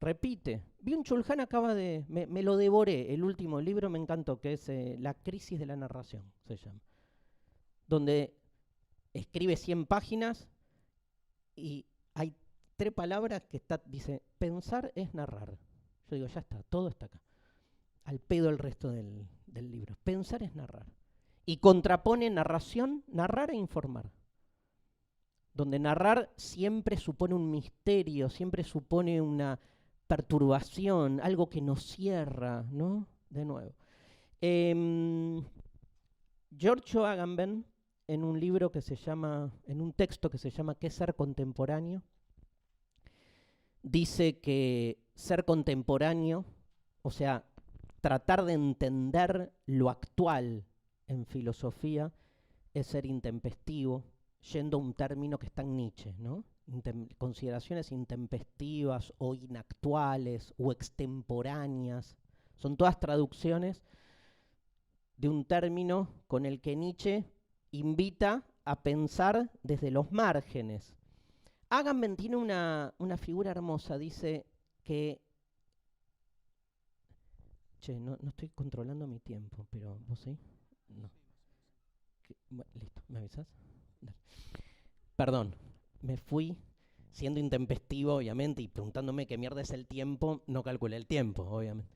Repite. Byung-Chul Han acaba de... Me lo devoré, el último libro me encantó, que es La crisis de la narración, se llama. Donde escribe 100 páginas y hay 3 palabras que dice, pensar es narrar. Yo digo, ya está, todo está acá. Al pedo el resto del libro. Pensar es narrar. Y contrapone narración, narrar e informar. Donde narrar siempre supone un misterio, siempre supone una perturbación, algo que nos cierra, ¿no? De nuevo. Giorgio Agamben, en un libro que se llama, en un texto que se llama ¿Qué es ser contemporáneo?, dice que ser contemporáneo, o sea, tratar de entender lo actual en filosofía, es ser intempestivo, yendo a un término que está en Nietzsche, ¿no? Consideraciones intempestivas o inactuales o extemporáneas, son todas traducciones de un término con el que Nietzsche invita a pensar desde los márgenes. Agamben tiene una figura hermosa, dice que... Che, no estoy controlando mi tiempo, pero ¿vos sí? No. Bueno, listo, ¿me avisas? Dale. Perdón, me fui siendo intempestivo, obviamente, y preguntándome qué mierda es el tiempo, no calculé el tiempo, obviamente.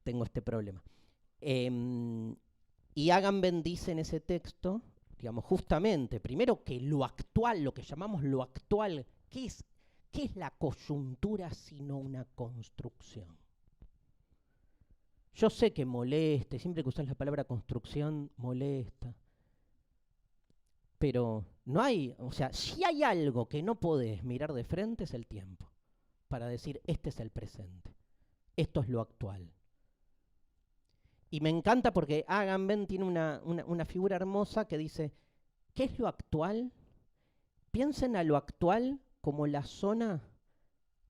Tengo este problema. Y Agamben dice en ese texto, digamos, justamente, primero que lo actual, lo que llamamos lo actual, ¿qué es la coyuntura sino una construcción? Yo sé que molesta, siempre que usas la palabra construcción, molesta. Pero no hay, o sea, si hay algo que no podés mirar de frente es el tiempo. Para decir, este es el presente. Esto es lo actual. Y me encanta porque Agamben tiene una figura hermosa que dice, ¿qué es lo actual? Piensen a lo actual como la zona,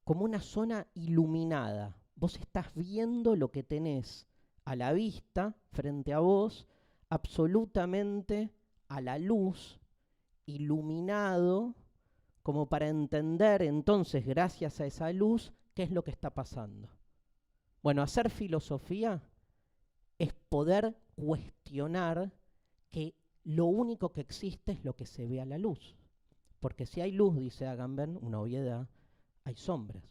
como una zona iluminada. Vos estás viendo lo que tenés a la vista, frente a vos, absolutamente a la luz, iluminado, como para entender entonces, gracias a esa luz, qué es lo que está pasando. Bueno, hacer filosofía es poder cuestionar que lo único que existe es lo que se ve a la luz. Porque si hay luz, dice Agamben, una obviedad, hay sombras.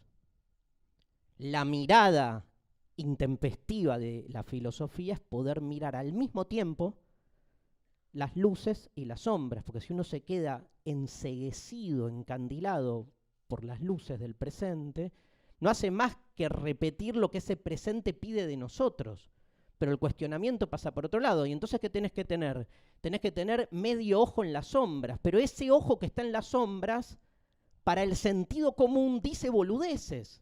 La mirada intempestiva de la filosofía es poder mirar al mismo tiempo las luces y las sombras, porque si uno se queda enceguecido, encandilado por las luces del presente, no hace más que repetir lo que ese presente pide de nosotros. Pero el cuestionamiento pasa por otro lado. Y entonces, ¿qué tenés que tener? Tenés que tener medio ojo en las sombras. Pero ese ojo que está en las sombras, para el sentido común, dice boludeces.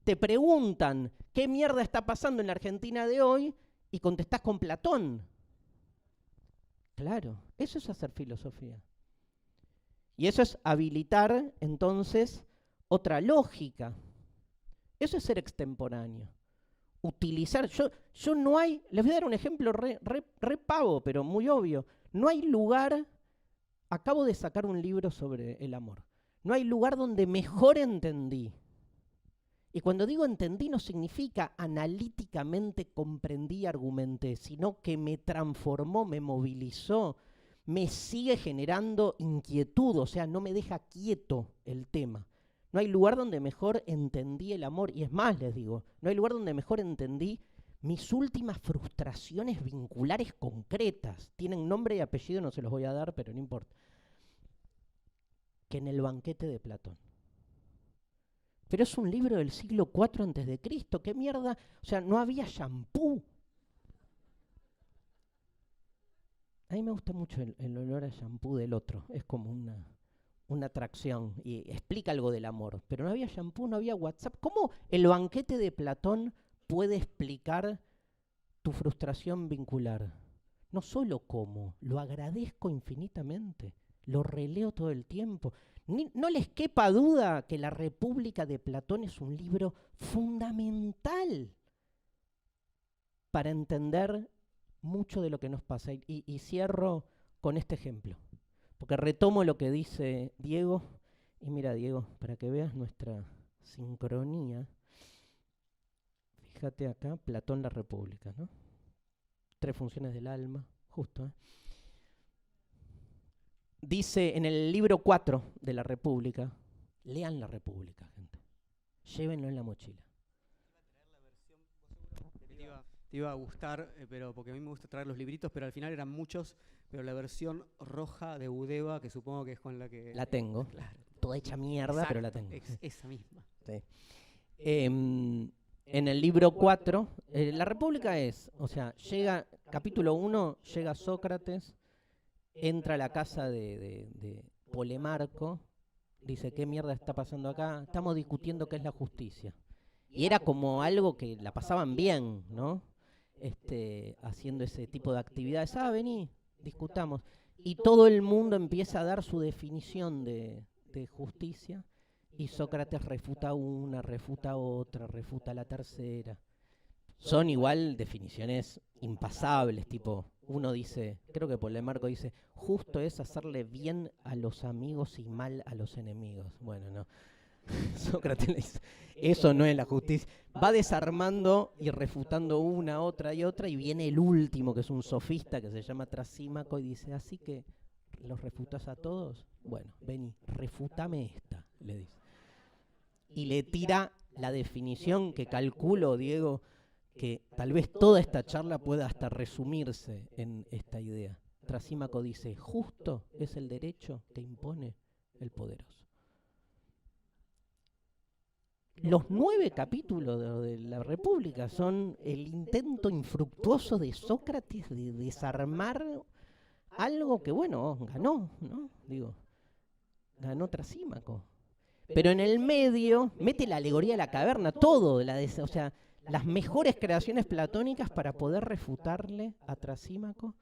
Te preguntan, ¿qué mierda está pasando en la Argentina de hoy? Y contestás con Platón. Claro, eso es hacer filosofía. Y eso es habilitar, entonces, otra lógica. Eso es ser extemporáneo. Utilizar, yo no hay, les voy a dar un ejemplo re pavo, pero muy obvio. No hay lugar, acabo de sacar un libro sobre el amor, no hay lugar donde mejor entendí. Y cuando digo entendí no significa analíticamente comprendí y argumenté, sino que me transformó, me movilizó, me sigue generando inquietud, o sea, no me deja quieto el tema. No hay lugar donde mejor entendí el amor, y es más, les digo, no hay lugar donde mejor entendí mis últimas frustraciones vinculares concretas. Tienen nombre y apellido, no se los voy a dar, pero no importa. Que en el banquete de Platón. Pero es un libro del siglo IV a.C., ¿qué mierda? O sea, no había shampoo. mí me gusta mucho el olor a shampoo del otro. Es como una atracción y explica algo del amor. Pero no había shampoo, no había WhatsApp. ¿Cómo el banquete de Platón puede explicar tu frustración vincular? No solo cómo, lo agradezco infinitamente, lo releo todo el tiempo. No les quepa duda que La República de Platón es un libro fundamental para entender mucho de lo que nos pasa. Y cierro con este ejemplo, porque retomo lo que dice Diego. Y mira, Diego, para que veas nuestra sincronía, fíjate acá, Platón, La República, ¿no? 3 funciones del alma, justo, ¿eh? Dice en el libro 4 de La República, lean La República, gente. Llévenlo en la mochila. Te iba a gustar, pero porque a mí me gusta traer los libritos, pero al final eran muchos, pero la versión roja de Budeva, que supongo que es con la que... La tengo, claro. Toda hecha mierda, exacto, pero la tengo. Esa misma. Sí. En el libro 4, La República es, o sea, llega, capítulo 1, llega Sócrates, entra a la casa de Polemarco, dice, ¿qué mierda está pasando acá? Estamos discutiendo qué es la justicia. Y era como algo que la pasaban bien, ¿no? Haciendo ese tipo de actividades. Vení, discutamos. Y todo el mundo empieza a dar su definición de justicia. Y Sócrates refuta una, refuta otra, refuta la tercera. Son igual definiciones impasables, tipo, uno dice, creo que Polemarco dice, justo es hacerle bien a los amigos y mal a los enemigos. Bueno, no. Sócrates le dice, eso no es la justicia. Va desarmando y refutando una, otra y otra, y viene el último, que es un sofista que se llama Trasímaco, y dice, así que los refutas a todos. Bueno, vení, refutame esta, le dice. Y le tira la definición que calculo, Diego, que tal vez toda esta charla pueda hasta resumirse en esta idea. Trasímaco dice, justo es el derecho que impone el poderoso. Los 9 capítulos de La República son el intento infructuoso de Sócrates de desarmar algo que, bueno, ganó, ¿no? Digo, ganó Trasímaco. Pero en el medio mete la alegoría de la caverna, todo, o sea, las mejores creaciones platónicas para poder refutarle a Trasímaco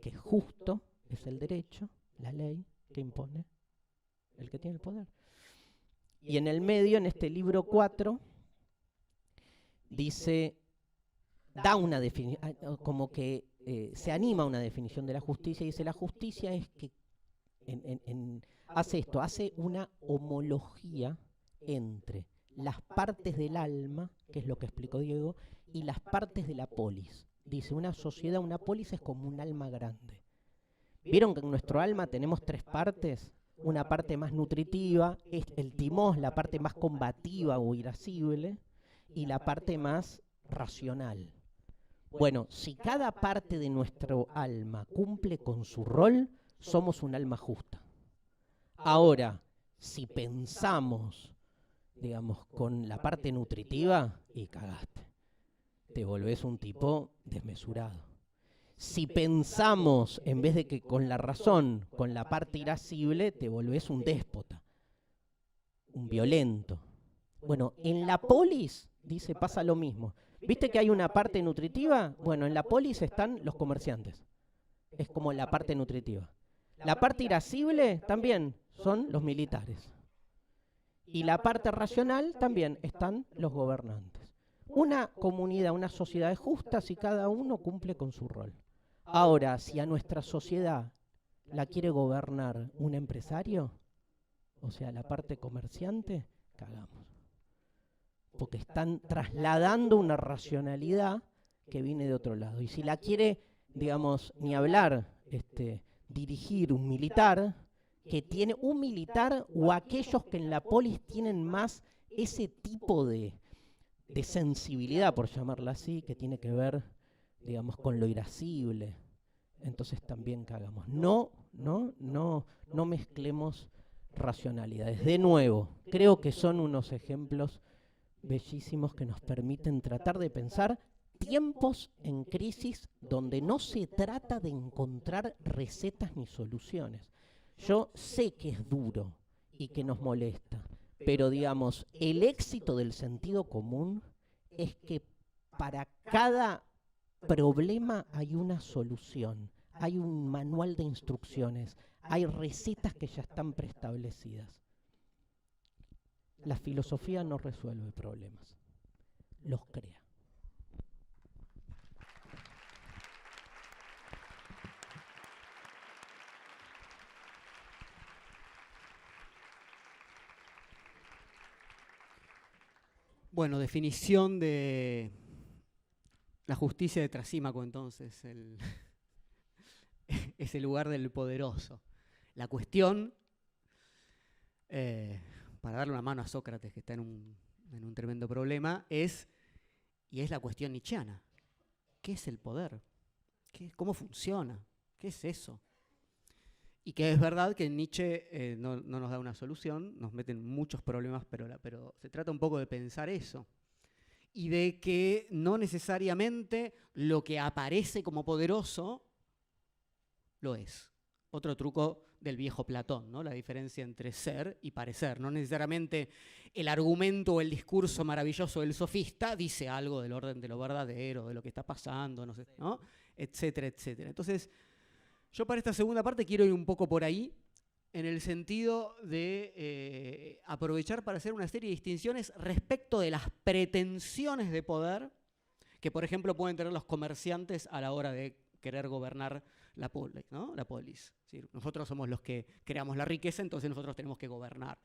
que justo es el derecho, la ley que impone el que tiene el poder. Y en el medio, en este libro 4, dice, da una definición, como que se anima a una definición de la justicia, y dice, la justicia es que hace esto, hace una homología entre las partes del alma, que es lo que explicó Diego, y las partes de la polis. Dice, una sociedad, una polis es como un alma grande. ¿Vieron que en nuestro alma tenemos 3 partes? Una parte más nutritiva, es el timós, la parte más combativa o irascible, y la parte más racional. Bueno, si cada parte de nuestro alma cumple con su rol, somos un alma justa. Ahora, si pensamos, digamos, con la parte nutritiva, y cagaste, te volvés un tipo desmesurado. Si pensamos, en vez de que con la razón, con la parte irascible, te volvés un déspota, un violento. Bueno, en la polis, dice, pasa lo mismo. ¿Viste que hay una parte nutritiva? Bueno, en la polis están los comerciantes. Es como la parte nutritiva. La parte irascible también son los militares. Y la parte racional también están los gobernantes. Una comunidad, una sociedad es justa si cada uno cumple con su rol. Ahora, si a nuestra sociedad la quiere gobernar un empresario, o sea, la parte comerciante, cagamos. Porque están trasladando una racionalidad que viene de otro lado. Y si la quiere, digamos, ni hablar, dirigir un militar, que tiene un militar o aquellos que en la polis tienen más ese tipo de sensibilidad, por llamarla así, que tiene que ver, digamos, con lo irascible, entonces también cagamos. No mezclemos racionalidades. De nuevo, creo que son unos ejemplos bellísimos que nos permiten tratar de pensar tiempos en crisis donde no se trata de encontrar recetas ni soluciones. Yo sé que es duro y que nos molesta, pero digamos, el éxito del sentido común es que para cada problema hay una solución, hay un manual de instrucciones, hay recetas que ya están preestablecidas. La filosofía no resuelve problemas, los crea. Bueno, definición de la justicia de Trasímaco, entonces, es el lugar del poderoso. La cuestión, para darle una mano a Sócrates, que está en un tremendo problema, es la cuestión nietzscheana. ¿Qué es el poder? ¿Cómo funciona? ¿Qué es eso? Y que es verdad que Nietzsche no nos da una solución, nos mete en muchos problemas, pero se trata un poco de pensar eso. Y de que no necesariamente lo que aparece como poderoso lo es. Otro truco del viejo Platón, ¿no? La diferencia entre ser y parecer. No necesariamente el argumento o el discurso maravilloso del sofista dice algo del orden de lo verdadero, de lo que está pasando, no sé, ¿no? Etcétera, etcétera. Entonces, yo para esta segunda parte quiero ir un poco por ahí, en el sentido de aprovechar para hacer una serie de distinciones respecto de las pretensiones de poder que, por ejemplo, pueden tener los comerciantes a la hora de querer gobernar la polis, ¿no? La polis. ¿Sí? Nosotros somos los que creamos la riqueza, entonces nosotros tenemos que gobernar,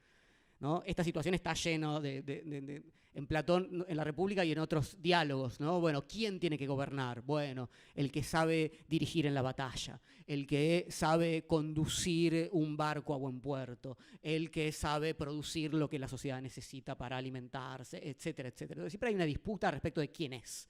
¿no? Esta situación está llena en Platón, en la República y en otros diálogos, ¿no? Bueno, ¿quién tiene que gobernar? Bueno, el que sabe dirigir en la batalla, el que sabe conducir un barco a buen puerto, el que sabe producir lo que la sociedad necesita para alimentarse, etcétera, etcétera. Entonces, siempre hay una disputa respecto de quién es.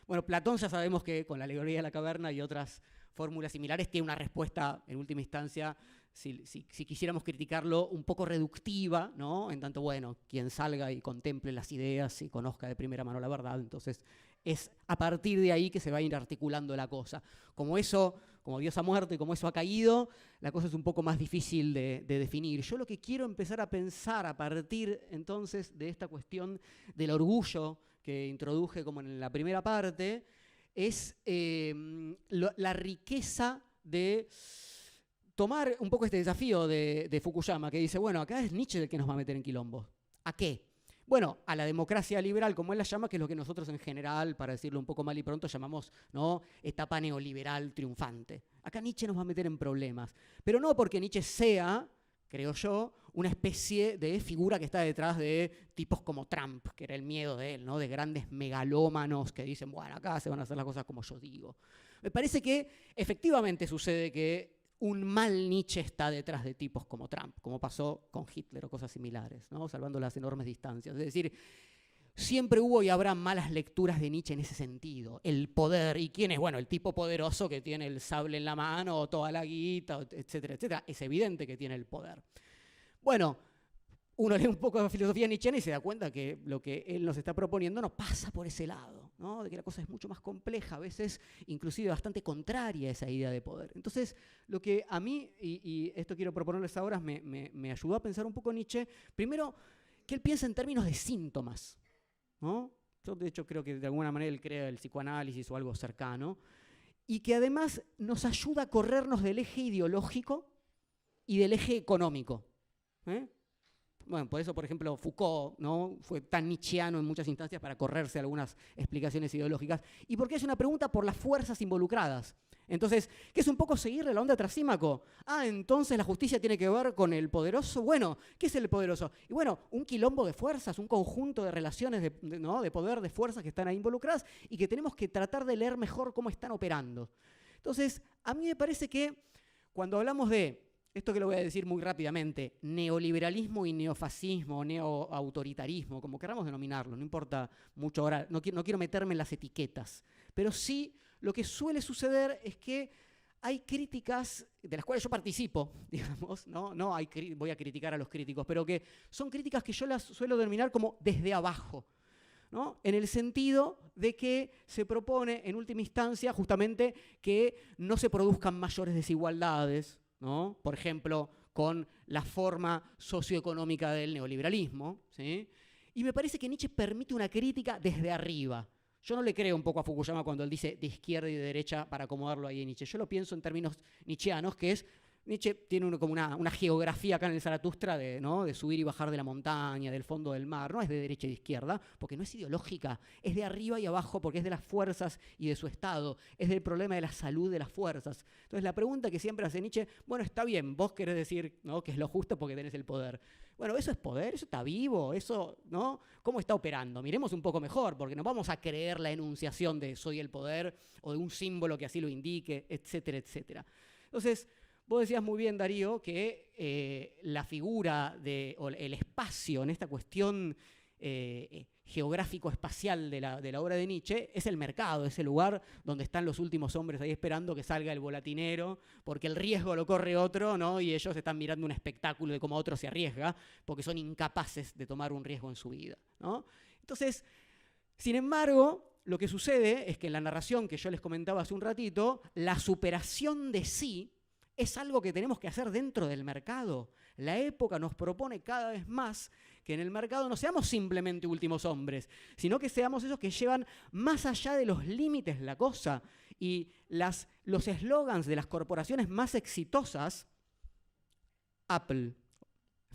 Bueno, Platón ya sabemos que con la alegoría de la caverna y otras fórmulas similares tiene una respuesta, en última instancia, si quisiéramos criticarlo, un poco reductiva, ¿no? En tanto, bueno, quien salga y contemple las ideas y conozca de primera mano la verdad, entonces es a partir de ahí que se va a ir articulando la cosa. Como Dios ha muerto y como eso ha caído, la cosa es un poco más difícil de definir. Yo lo que quiero empezar a pensar a partir entonces de esta cuestión del orgullo que introduje como en la primera parte, es la riqueza de tomar un poco este desafío de Fukuyama, que dice, bueno, acá es Nietzsche el que nos va a meter en quilombo. ¿A qué? Bueno, a la democracia liberal, como él la llama, que es lo que nosotros en general, para decirlo un poco mal y pronto, llamamos, ¿no?, etapa neoliberal triunfante. Acá Nietzsche nos va a meter en problemas. Pero no porque Nietzsche sea, creo yo, una especie de figura que está detrás de tipos como Trump, que era el miedo de él, ¿no?, de grandes megalómanos que dicen, bueno, acá se van a hacer las cosas como yo digo. Me parece que efectivamente sucede que un mal Nietzsche está detrás de tipos como Trump, como pasó con Hitler o cosas similares, ¿no?, salvando las enormes distancias. Es decir, siempre hubo y habrá malas lecturas de Nietzsche en ese sentido. El poder, ¿y quién es? Bueno, el tipo poderoso que tiene el sable en la mano, o toda la guita, etcétera, etcétera. Es evidente que tiene el poder. Bueno, uno lee un poco de filosofía nietzscheana y se da cuenta que lo que él nos está proponiendo no pasa por ese lado, ¿no?, de que la cosa es mucho más compleja, a veces inclusive bastante contraria a esa idea de poder. Entonces, lo que a mí, y esto quiero proponerles ahora, me ayudó a pensar un poco Nietzsche, primero, que él piensa en términos de síntomas, ¿no? Yo, de hecho, creo que de alguna manera él crea el psicoanálisis o algo cercano, y que además nos ayuda a corrernos del eje ideológico y del eje económico. Bueno, por eso, por ejemplo, Foucault, ¿no?, fue tan nietzscheano en muchas instancias para correrse algunas explicaciones ideológicas. Y porque es una pregunta por las fuerzas involucradas. Entonces, ¿qué es un poco seguirle la onda a Trasímaco? Entonces la justicia tiene que ver con el poderoso. Bueno, ¿qué es el poderoso? Y bueno, un quilombo de fuerzas, un conjunto de relaciones de poder, de fuerzas que están ahí involucradas y que tenemos que tratar de leer mejor cómo están operando. Entonces, a mí me parece que cuando hablamos de esto, que lo voy a decir muy rápidamente, neoliberalismo y neofascismo, neoautoritarismo, como queramos denominarlo, no importa mucho ahora, no quiero meterme en las etiquetas, pero sí lo que suele suceder es que hay críticas de las cuales yo participo, digamos, no voy a criticar a los críticos, pero que son críticas que yo las suelo denominar como desde abajo, ¿no? En el sentido de que se propone, en última instancia, justamente que no se produzcan mayores desigualdades, ¿no? Por ejemplo, con la forma socioeconómica del neoliberalismo, ¿sí? Y me parece que Nietzsche permite una crítica desde arriba. Yo no le creo un poco a Fukuyama cuando él dice de izquierda y de derecha para acomodarlo ahí en Nietzsche. Yo lo pienso en términos nietzscheanos, que es, Nietzsche tiene como una geografía acá en el Zaratustra ¿no? de subir y bajar de la montaña, del fondo del mar. No es de derecha y de izquierda, porque no es ideológica. Es de arriba y abajo, porque es de las fuerzas y de su estado. Es del problema de la salud de las fuerzas. Entonces la pregunta que siempre hace Nietzsche, bueno, está bien, vos querés decir, ¿no? que es lo justo porque tenés el poder. Bueno, ¿eso es poder? ¿Eso está vivo? ¿Eso, no? ¿Cómo está operando? Miremos un poco mejor, porque no vamos a creer la enunciación de soy el poder o de un símbolo que así lo indique, etcétera, etcétera. Entonces, vos decías muy bien, Darío, que la figura o el espacio en esta cuestión geográfico-espacial de la obra de Nietzsche es el mercado, es el lugar donde están los últimos hombres ahí esperando que salga el volatinero, porque el riesgo lo corre otro, ¿no? Y ellos están mirando un espectáculo de cómo otro se arriesga, porque son incapaces de tomar un riesgo en su vida, ¿no? Entonces, sin embargo, lo que sucede es que en la narración que yo les comentaba hace un ratito, la superación de sí es algo que tenemos que hacer dentro del mercado. La época nos propone cada vez más que en el mercado no seamos simplemente últimos hombres, sino que seamos esos que llevan más allá de los límites la cosa. Y los eslogans de las corporaciones más exitosas, Apple,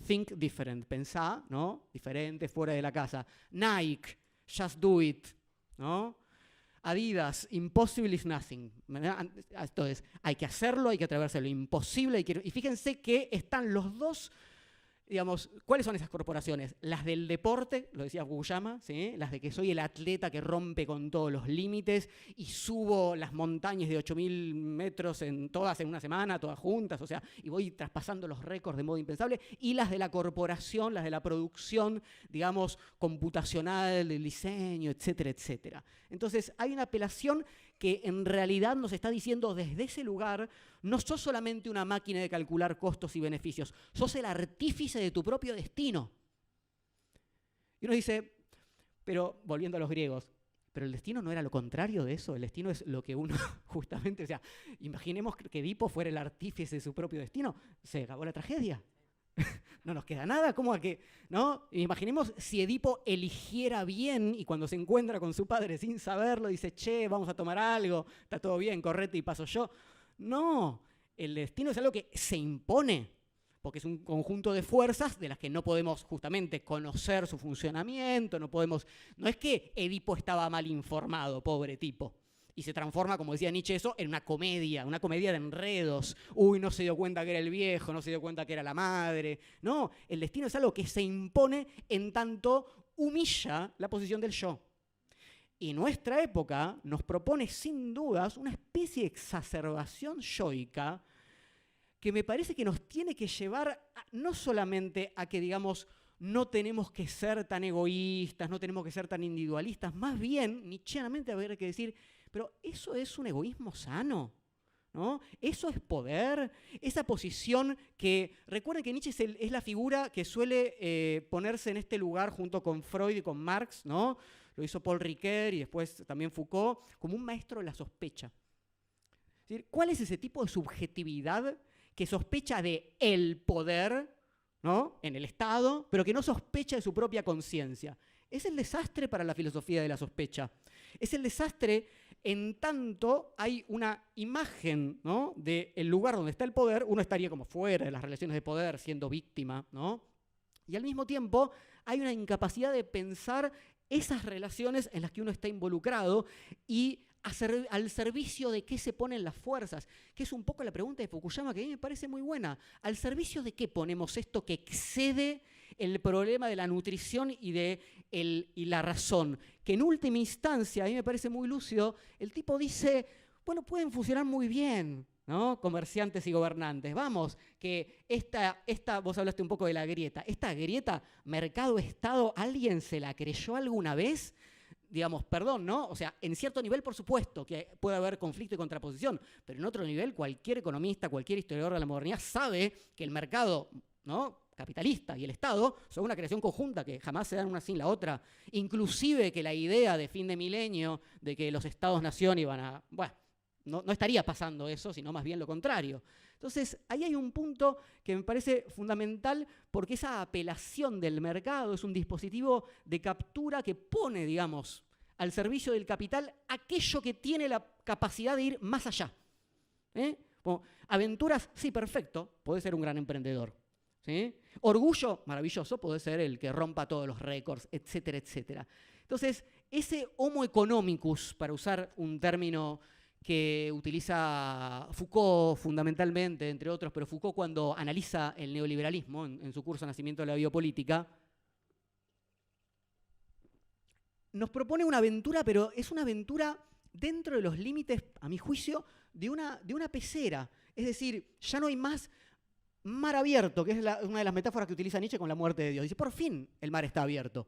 think different, pensá, ¿no? Diferente, fuera de la casa. Nike, just do it, ¿no? Adidas, impossible is nothing. Entonces, hay que hacerlo, hay que atreverse a lo imposible. Y fíjense que están los dos, digamos, ¿cuáles son esas corporaciones? Las del deporte, lo decía Fukuyama, ¿sí? Las de que soy el atleta que rompe con todos los límites y subo las montañas de 8.000 metros todas en una semana, todas juntas, o sea, y voy traspasando los récords de modo impensable. Y las de la corporación, las de la producción, digamos, computacional, del diseño, etcétera, etcétera. Entonces, hay una apelación que en realidad nos está diciendo desde ese lugar, no sos solamente una máquina de calcular costos y beneficios, sos el artífice de tu propio destino. Y uno dice, pero volviendo a los griegos, pero el destino no era lo contrario de eso, el destino es lo que uno justamente, o sea, imaginemos que Edipo fuera el artífice de su propio destino, se acabó la tragedia. No nos queda nada, ¿cómo a que? ¿No? Imaginemos si Edipo eligiera bien y cuando se encuentra con su padre sin saberlo dice, che, vamos a tomar algo, está todo bien, correte y paso yo. No, el destino es algo que se impone, porque es un conjunto de fuerzas de las que no podemos justamente conocer su funcionamiento, no es que Edipo estaba mal informado, pobre tipo. Y se transforma, como decía Nietzsche, eso en una comedia de enredos. Uy, no se dio cuenta que era el viejo, no se dio cuenta que era la madre. No, el destino es algo que se impone en tanto humilla la posición del yo. Y nuestra época nos propone sin dudas una especie de exacerbación yoica que me parece que nos tiene que llevar no solamente a que, digamos, no tenemos que ser tan egoístas, no tenemos que ser tan individualistas, más bien, nietzscheanamente habría que decir, pero eso es un egoísmo sano, ¿no? Eso es poder, esa posición que, recuerden que Nietzsche es la figura que suele ponerse en este lugar junto con Freud y con Marx, ¿no? Lo hizo Paul Ricoeur y después también Foucault, como un maestro de la sospecha. Es decir, ¿cuál es ese tipo de subjetividad que sospecha de el poder, ¿no? en el Estado, pero que no sospecha de su propia conciencia? Es el desastre para la filosofía de la sospecha. Es el desastre en tanto hay una imagen, ¿no? del lugar donde está el poder, uno estaría como fuera de las relaciones de poder, siendo víctima, ¿no? Y al mismo tiempo hay una incapacidad de pensar esas relaciones en las que uno está involucrado y al servicio de qué se ponen las fuerzas, que es un poco la pregunta de Fukuyama que a mí me parece muy buena. ¿Al servicio de qué ponemos esto que excede el problema de la nutrición y la razón? Que en última instancia, a mí me parece muy lúcido, el tipo dice, bueno, pueden funcionar muy bien, ¿no? Comerciantes y gobernantes. Vamos, que vos hablaste un poco de la grieta. Esta grieta, mercado-estado, ¿alguien se la creyó alguna vez? Digamos, perdón, ¿no? O sea, en cierto nivel, por supuesto, que puede haber conflicto y contraposición, pero en otro nivel, cualquier economista, cualquier historiador de la modernidad sabe que el mercado, ¿no? capitalista y el Estado son una creación conjunta que jamás se dan una sin la otra. Inclusive que la idea de fin de milenio de que los Estados-nación iban a... Bueno, no estaría pasando eso, sino más bien lo contrario. Entonces, ahí hay un punto que me parece fundamental porque esa apelación del mercado es un dispositivo de captura que pone, digamos, al servicio del capital aquello que tiene la capacidad de ir más allá. Como, aventuras, sí, perfecto, puede ser un gran emprendedor. ¿Sí? Orgullo, maravilloso, puede ser el que rompa todos los récords, etcétera, etcétera. Entonces, ese homo economicus, para usar un término que utiliza Foucault fundamentalmente, entre otros, pero Foucault cuando analiza el neoliberalismo en su curso Nacimiento de la Biopolítica, nos propone una aventura, pero es una aventura dentro de los límites, a mi juicio, de una pecera. Es decir, ya no hay más mar abierto, que es una de las metáforas que utiliza Nietzsche con la muerte de Dios. Dice, por fin el mar está abierto.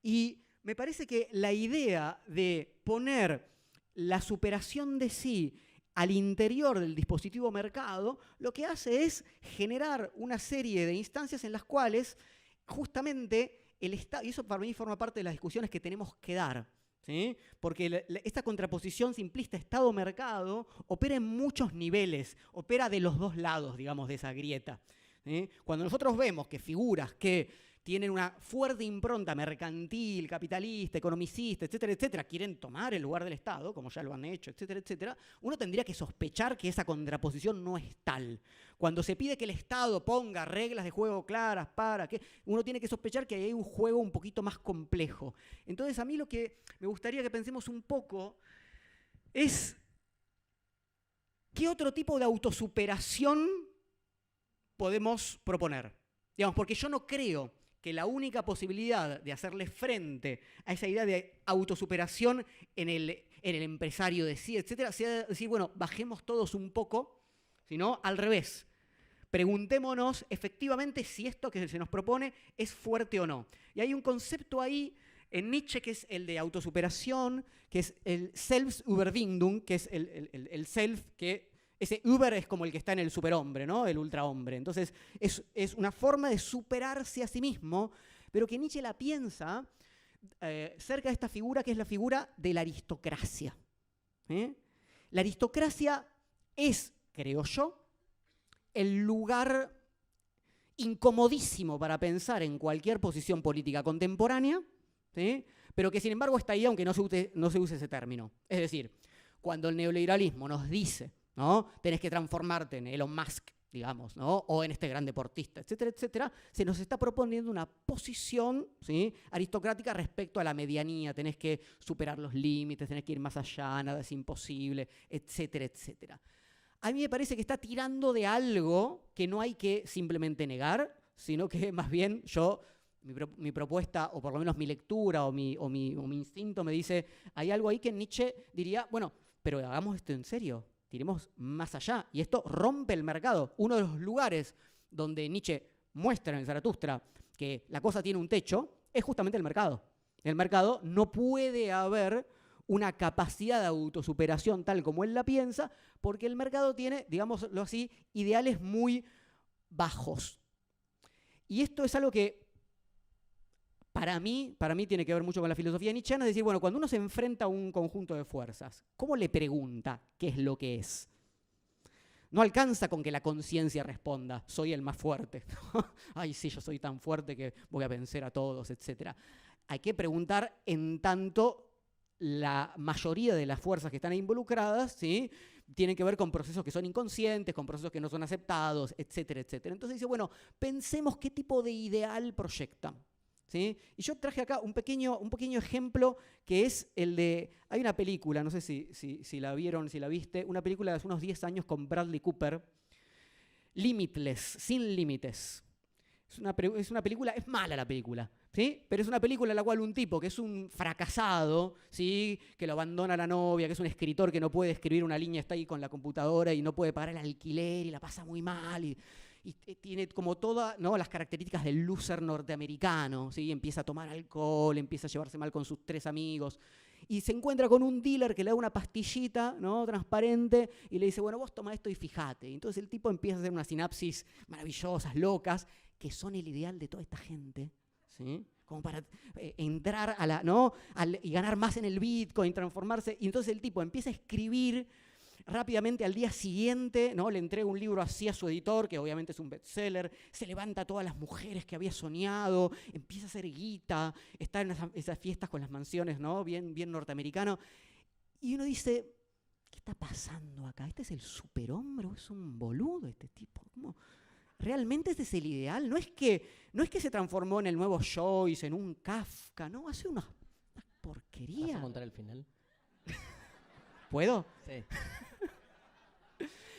Y me parece que la idea de poner la superación de sí al interior del dispositivo mercado, lo que hace es generar una serie de instancias en las cuales justamente el Estado, y eso para mí forma parte de las discusiones que tenemos que dar, ¿sí? Porque esta contraposición simplista Estado-mercado opera en muchos niveles, opera de los dos lados, digamos, de esa grieta. ¿Sí? Cuando nosotros vemos que figuras que tienen una fuerte impronta mercantil, capitalista, economicista, etcétera, etcétera, quieren tomar el lugar del Estado, como ya lo han hecho, etcétera, etcétera, uno tendría que sospechar que esa contraposición no es tal. Cuando se pide que el Estado ponga reglas de juego claras para que, uno tiene que sospechar que hay un juego un poquito más complejo. Entonces, a mí lo que me gustaría que pensemos un poco es qué otro tipo de autosuperación podemos proponer. Digamos, porque yo no creo que la única posibilidad de hacerle frente a esa idea de autosuperación en el empresario de sí, etcétera, sea decir, bueno, bajemos todos un poco, sino al revés. Preguntémonos efectivamente si esto que se nos propone es fuerte o no. Y hay un concepto ahí en Nietzsche que es el de autosuperación, que es el Selbstüberwindung, que es el self que... Ese Uber es como el que está en el superhombre, ¿no? El ultrahombre. Entonces, es una forma de superarse a sí mismo, pero que Nietzsche la piensa cerca de esta figura que es la figura de la aristocracia. La aristocracia es, creo yo, el lugar incomodísimo para pensar en cualquier posición política contemporánea, ¿sí? Pero que sin embargo está ahí aunque no se use ese término. Es decir, cuando el neoliberalismo nos dice, ¿no? Tenés que transformarte en Elon Musk, digamos, ¿no? O en este gran deportista, etcétera, etcétera, se nos está proponiendo una posición, ¿sí?, aristocrática respecto a la medianía. Tenés que superar los límites, tenés que ir más allá, nada es imposible, etcétera, etcétera. A mí me parece que está tirando de algo que no hay que simplemente negar, sino que más bien mi propuesta, o por lo menos mi lectura o mi instinto me dice, hay algo ahí que Nietzsche diría, bueno, pero hagamos esto en serio. Iremos más allá. Y esto rompe el mercado. Uno de los lugares donde Nietzsche muestra en el Zaratustra que la cosa tiene un techo es justamente el mercado. En el mercado no puede haber una capacidad de autosuperación tal como él la piensa, porque el mercado tiene, digámoslo así, ideales muy bajos. Y esto es algo que para mí tiene que ver mucho con la filosofía nietzscheana, es decir, bueno, cuando uno se enfrenta a un conjunto de fuerzas, ¿cómo le pregunta qué es lo que es? No alcanza con que la conciencia responda, soy el más fuerte. Ay, sí, yo soy tan fuerte que voy a vencer a todos, etc. Hay que preguntar en tanto la mayoría de las fuerzas que están involucradas, ¿sí?, tienen que ver con procesos que son inconscientes, con procesos que no son aceptados, etcétera, etcétera. Entonces dice, bueno, pensemos qué tipo de ideal proyectan. ¿Sí? Y yo traje acá un pequeño ejemplo que es el de... Hay una película, no sé si la vieron, si la viste, una película de hace unos 10 años con Bradley Cooper, Limitless, Sin Límites. Es una película, es mala la película, ¿sí? Pero es una película en la cual un tipo que es un fracasado, ¿sí?, que lo abandona la novia, que es un escritor que no puede escribir una línea, está ahí con la computadora y no puede pagar el alquiler y la pasa muy mal y tiene como todas, ¿no?, las características del loser norteamericano, ¿sí? Empieza a tomar alcohol, empieza a llevarse mal con sus 3 amigos y se encuentra con un dealer que le da una pastillita, ¿no?, transparente y le dice, bueno, vos toma esto y fijate. Y entonces el tipo empieza a hacer unas sinapsis maravillosas, locas, que son el ideal de toda esta gente, ¿sí? Como para entrar a la, ¿no? Y ganar más en el Bitcoin, transformarse. Y entonces el tipo empieza a escribir rápidamente al día siguiente, ¿no? Le entrega un libro así a su editor, que obviamente es un bestseller, se levanta a todas las mujeres que había soñado, empieza a hacer guita, está en esas fiestas con las mansiones, ¿no? Bien norteamericano. Y uno dice, ¿qué está pasando acá? ¿Este es el superhombre o es un boludo este tipo? ¿Cómo? ¿Realmente este es el ideal? No es que se transformó en el nuevo Joyce, en un Kafka, ¿no? Hace una porquería. ¿Vas a contar el final? ¿Puedo? Sí.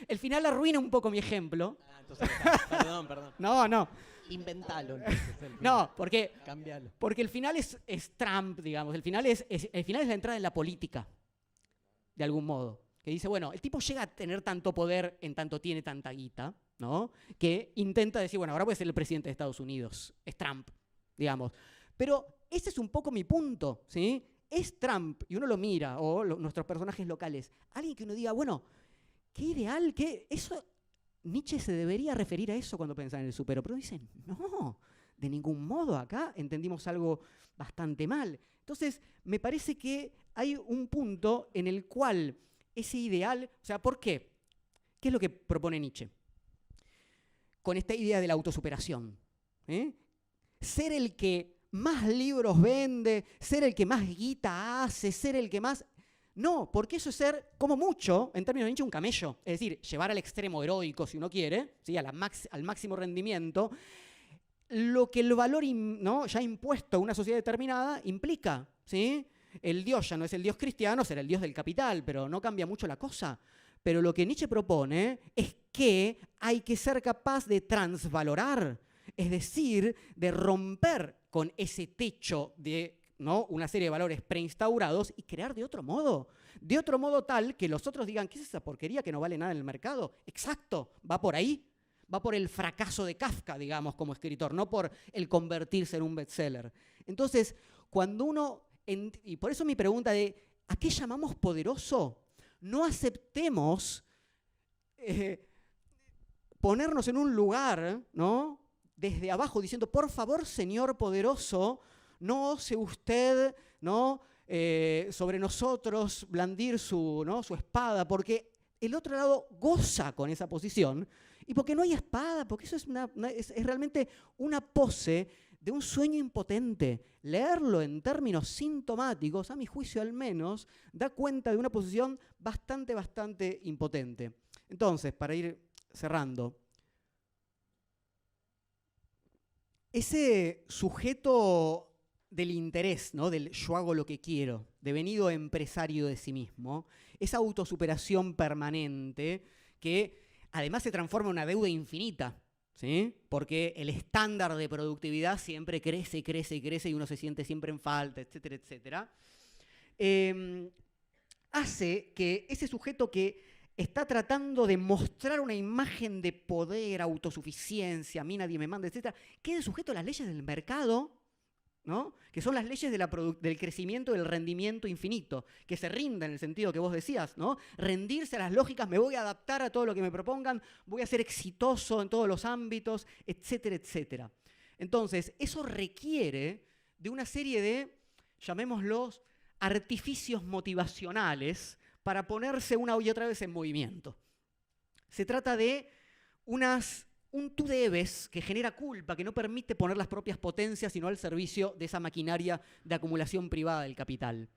El final arruina un poco mi ejemplo. Entonces, perdón. No. Inventalo. Entonces, No, porque Cambialo. el final es Trump, digamos. El final es la entrada en la política, de algún modo. Que dice, bueno, el tipo llega a tener tanto poder en tanto tiene tanta guita, ¿no? Que intenta decir, bueno, ahora voy a ser el presidente de Estados Unidos. Es Trump, digamos. Pero ese es un poco mi punto, ¿sí? Es Trump, y uno lo mira, o nuestros personajes locales. Alguien que uno diga, bueno, qué ideal, qué... Eso, Nietzsche se debería referir a eso cuando piensa en el supero. Pero dicen, no, de ningún modo. Acá entendimos algo bastante mal. Entonces, me parece que hay un punto en el cual ese ideal... O sea, ¿por qué? ¿Qué es lo que propone Nietzsche? Con esta idea de la autosuperación. Ser el que más libros vende, ser el que más guita hace, ser el que más... No, porque eso es ser, como mucho, en términos de Nietzsche, un camello. Es decir, llevar al extremo heroico, si uno quiere, ¿sí? al máximo rendimiento, lo que el valor ¿no? ya impuesto a una sociedad determinada implica. ¿Sí? El Dios ya no es el Dios cristiano, será el Dios del capital, pero no cambia mucho la cosa. Pero lo que Nietzsche propone es que hay que ser capaz de transvalorar, es decir, de romper con ese techo de... ¿no? una serie de valores preinstaurados y crear de otro modo tal que los otros digan, ¿qué es esa porquería que no vale nada en el mercado? Exacto, va por ahí, va por el fracaso de Kafka, digamos, como escritor, no por el convertirse en un bestseller. Entonces, cuando uno, y por eso mi pregunta de, ¿a qué llamamos poderoso? No aceptemos ponernos en un lugar, ¿no? Desde abajo diciendo, por favor, señor poderoso, no ose usted, ¿no? Sobre nosotros blandir su espada, porque el otro lado goza con esa posición, y porque no hay espada, porque eso es realmente una pose de un sueño impotente. Leerlo en términos sintomáticos, a mi juicio al menos, da cuenta de una posición bastante impotente. Entonces, para ir cerrando, ese sujeto del interés, ¿no? Del yo hago lo que quiero, devenido empresario de sí mismo, esa autosuperación permanente que además se transforma en una deuda infinita, ¿sí? Porque el estándar de productividad siempre crece y uno se siente siempre en falta, etcétera, etcétera, hace que ese sujeto que está tratando de mostrar una imagen de poder, autosuficiencia, a mí nadie me manda, etcétera, quede sujeto a las leyes del mercado, ¿no? Que son las leyes del crecimiento y del rendimiento infinito, que se rinda en el sentido que vos decías, ¿no? Rendirse a las lógicas, me voy a adaptar a todo lo que me propongan, voy a ser exitoso en todos los ámbitos, etcétera, etcétera. Entonces, eso requiere de una serie de, llamémoslos, artificios motivacionales para ponerse una y otra vez en movimiento. Se trata de un tú debes que genera culpa, que no permite poner las propias potencias sino al servicio de esa maquinaria de acumulación privada del capital.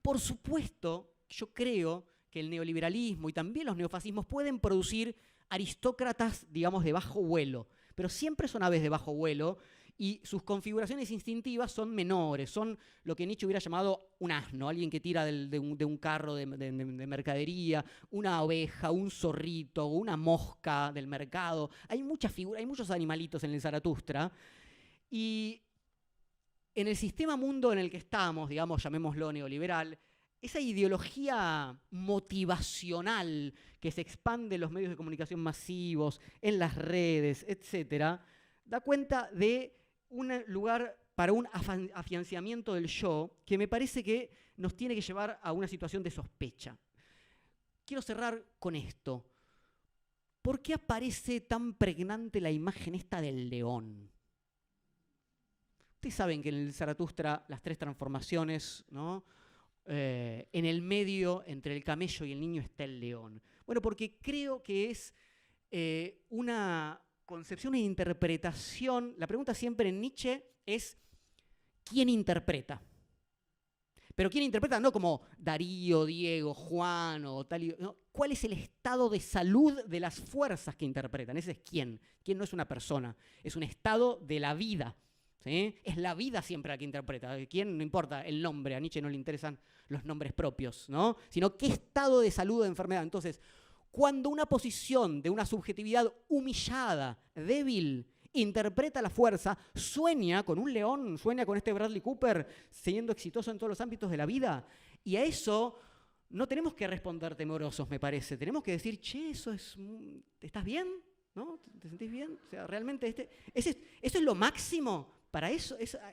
Por supuesto, yo creo que el neoliberalismo y también los neofascismos pueden producir aristócratas, digamos, de bajo vuelo, pero siempre son aves de bajo vuelo y sus configuraciones instintivas son menores, son lo que Nietzsche hubiera llamado un asno, alguien que tira de un carro de mercadería, una oveja, un zorrito, una mosca del mercado. Hay muchas figuras, hay muchos animalitos en el Zaratustra. Y en el sistema mundo en el que estamos, digamos, llamémoslo neoliberal, esa ideología motivacional que se expande en los medios de comunicación masivos, en las redes, etcétera, da cuenta de un lugar para un afianzamiento del yo que me parece que nos tiene que llevar a una situación de sospecha. Quiero cerrar con esto. ¿por qué aparece tan pregnante la imagen esta del león? Ustedes saben que en el Zaratustra las tres transformaciones, ¿no? En el medio, entre el camello y el niño, está el león. Bueno, porque creo que es una concepción e interpretación. La pregunta siempre en Nietzsche es ¿quién interpreta? Pero ¿quién interpreta? No como Darío, Diego, Juan o tal. No. ¿Cuál es el estado de salud de las fuerzas que interpretan? Ese es quién. ¿Quién no es una persona? Es un estado de la vida. ¿Sí? Es la vida siempre la que interpreta. ¿Quién? No importa el nombre. A Nietzsche no le interesan los nombres propios, ¿no? Sino qué estado de salud o de enfermedad. Entonces, cuando una posición de una subjetividad humillada, débil, interpreta la fuerza, sueña con un león, sueña con este Bradley Cooper siendo exitoso en todos los ámbitos de la vida. Y a eso no tenemos que responder temorosos, me parece. Tenemos que decir, che, eso es, ¿estás bien? ¿No? ¿Te sentís bien? O sea, realmente eso es lo máximo. Para eso, esa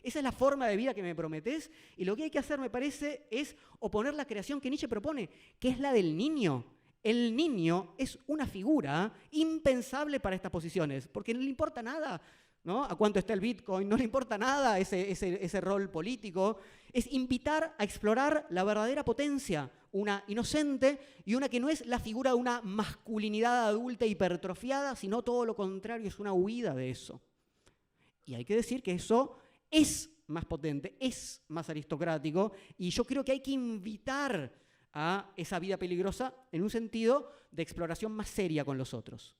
es la forma de vida que me prometés. Y lo que hay que hacer, me parece, es oponer la creación que Nietzsche propone, que es la del niño. El niño es una figura impensable para estas posiciones, porque no le importa nada, ¿no? A cuánto está el Bitcoin, no le importa nada ese rol político. Es invitar a explorar la verdadera potencia, una inocente y una que no es la figura de una masculinidad adulta hipertrofiada, sino todo lo contrario, es una huida de eso. Y hay que decir que eso es más potente, es más aristocrático, y yo creo que hay que invitar a esa vida peligrosa en un sentido de exploración más seria con los otros.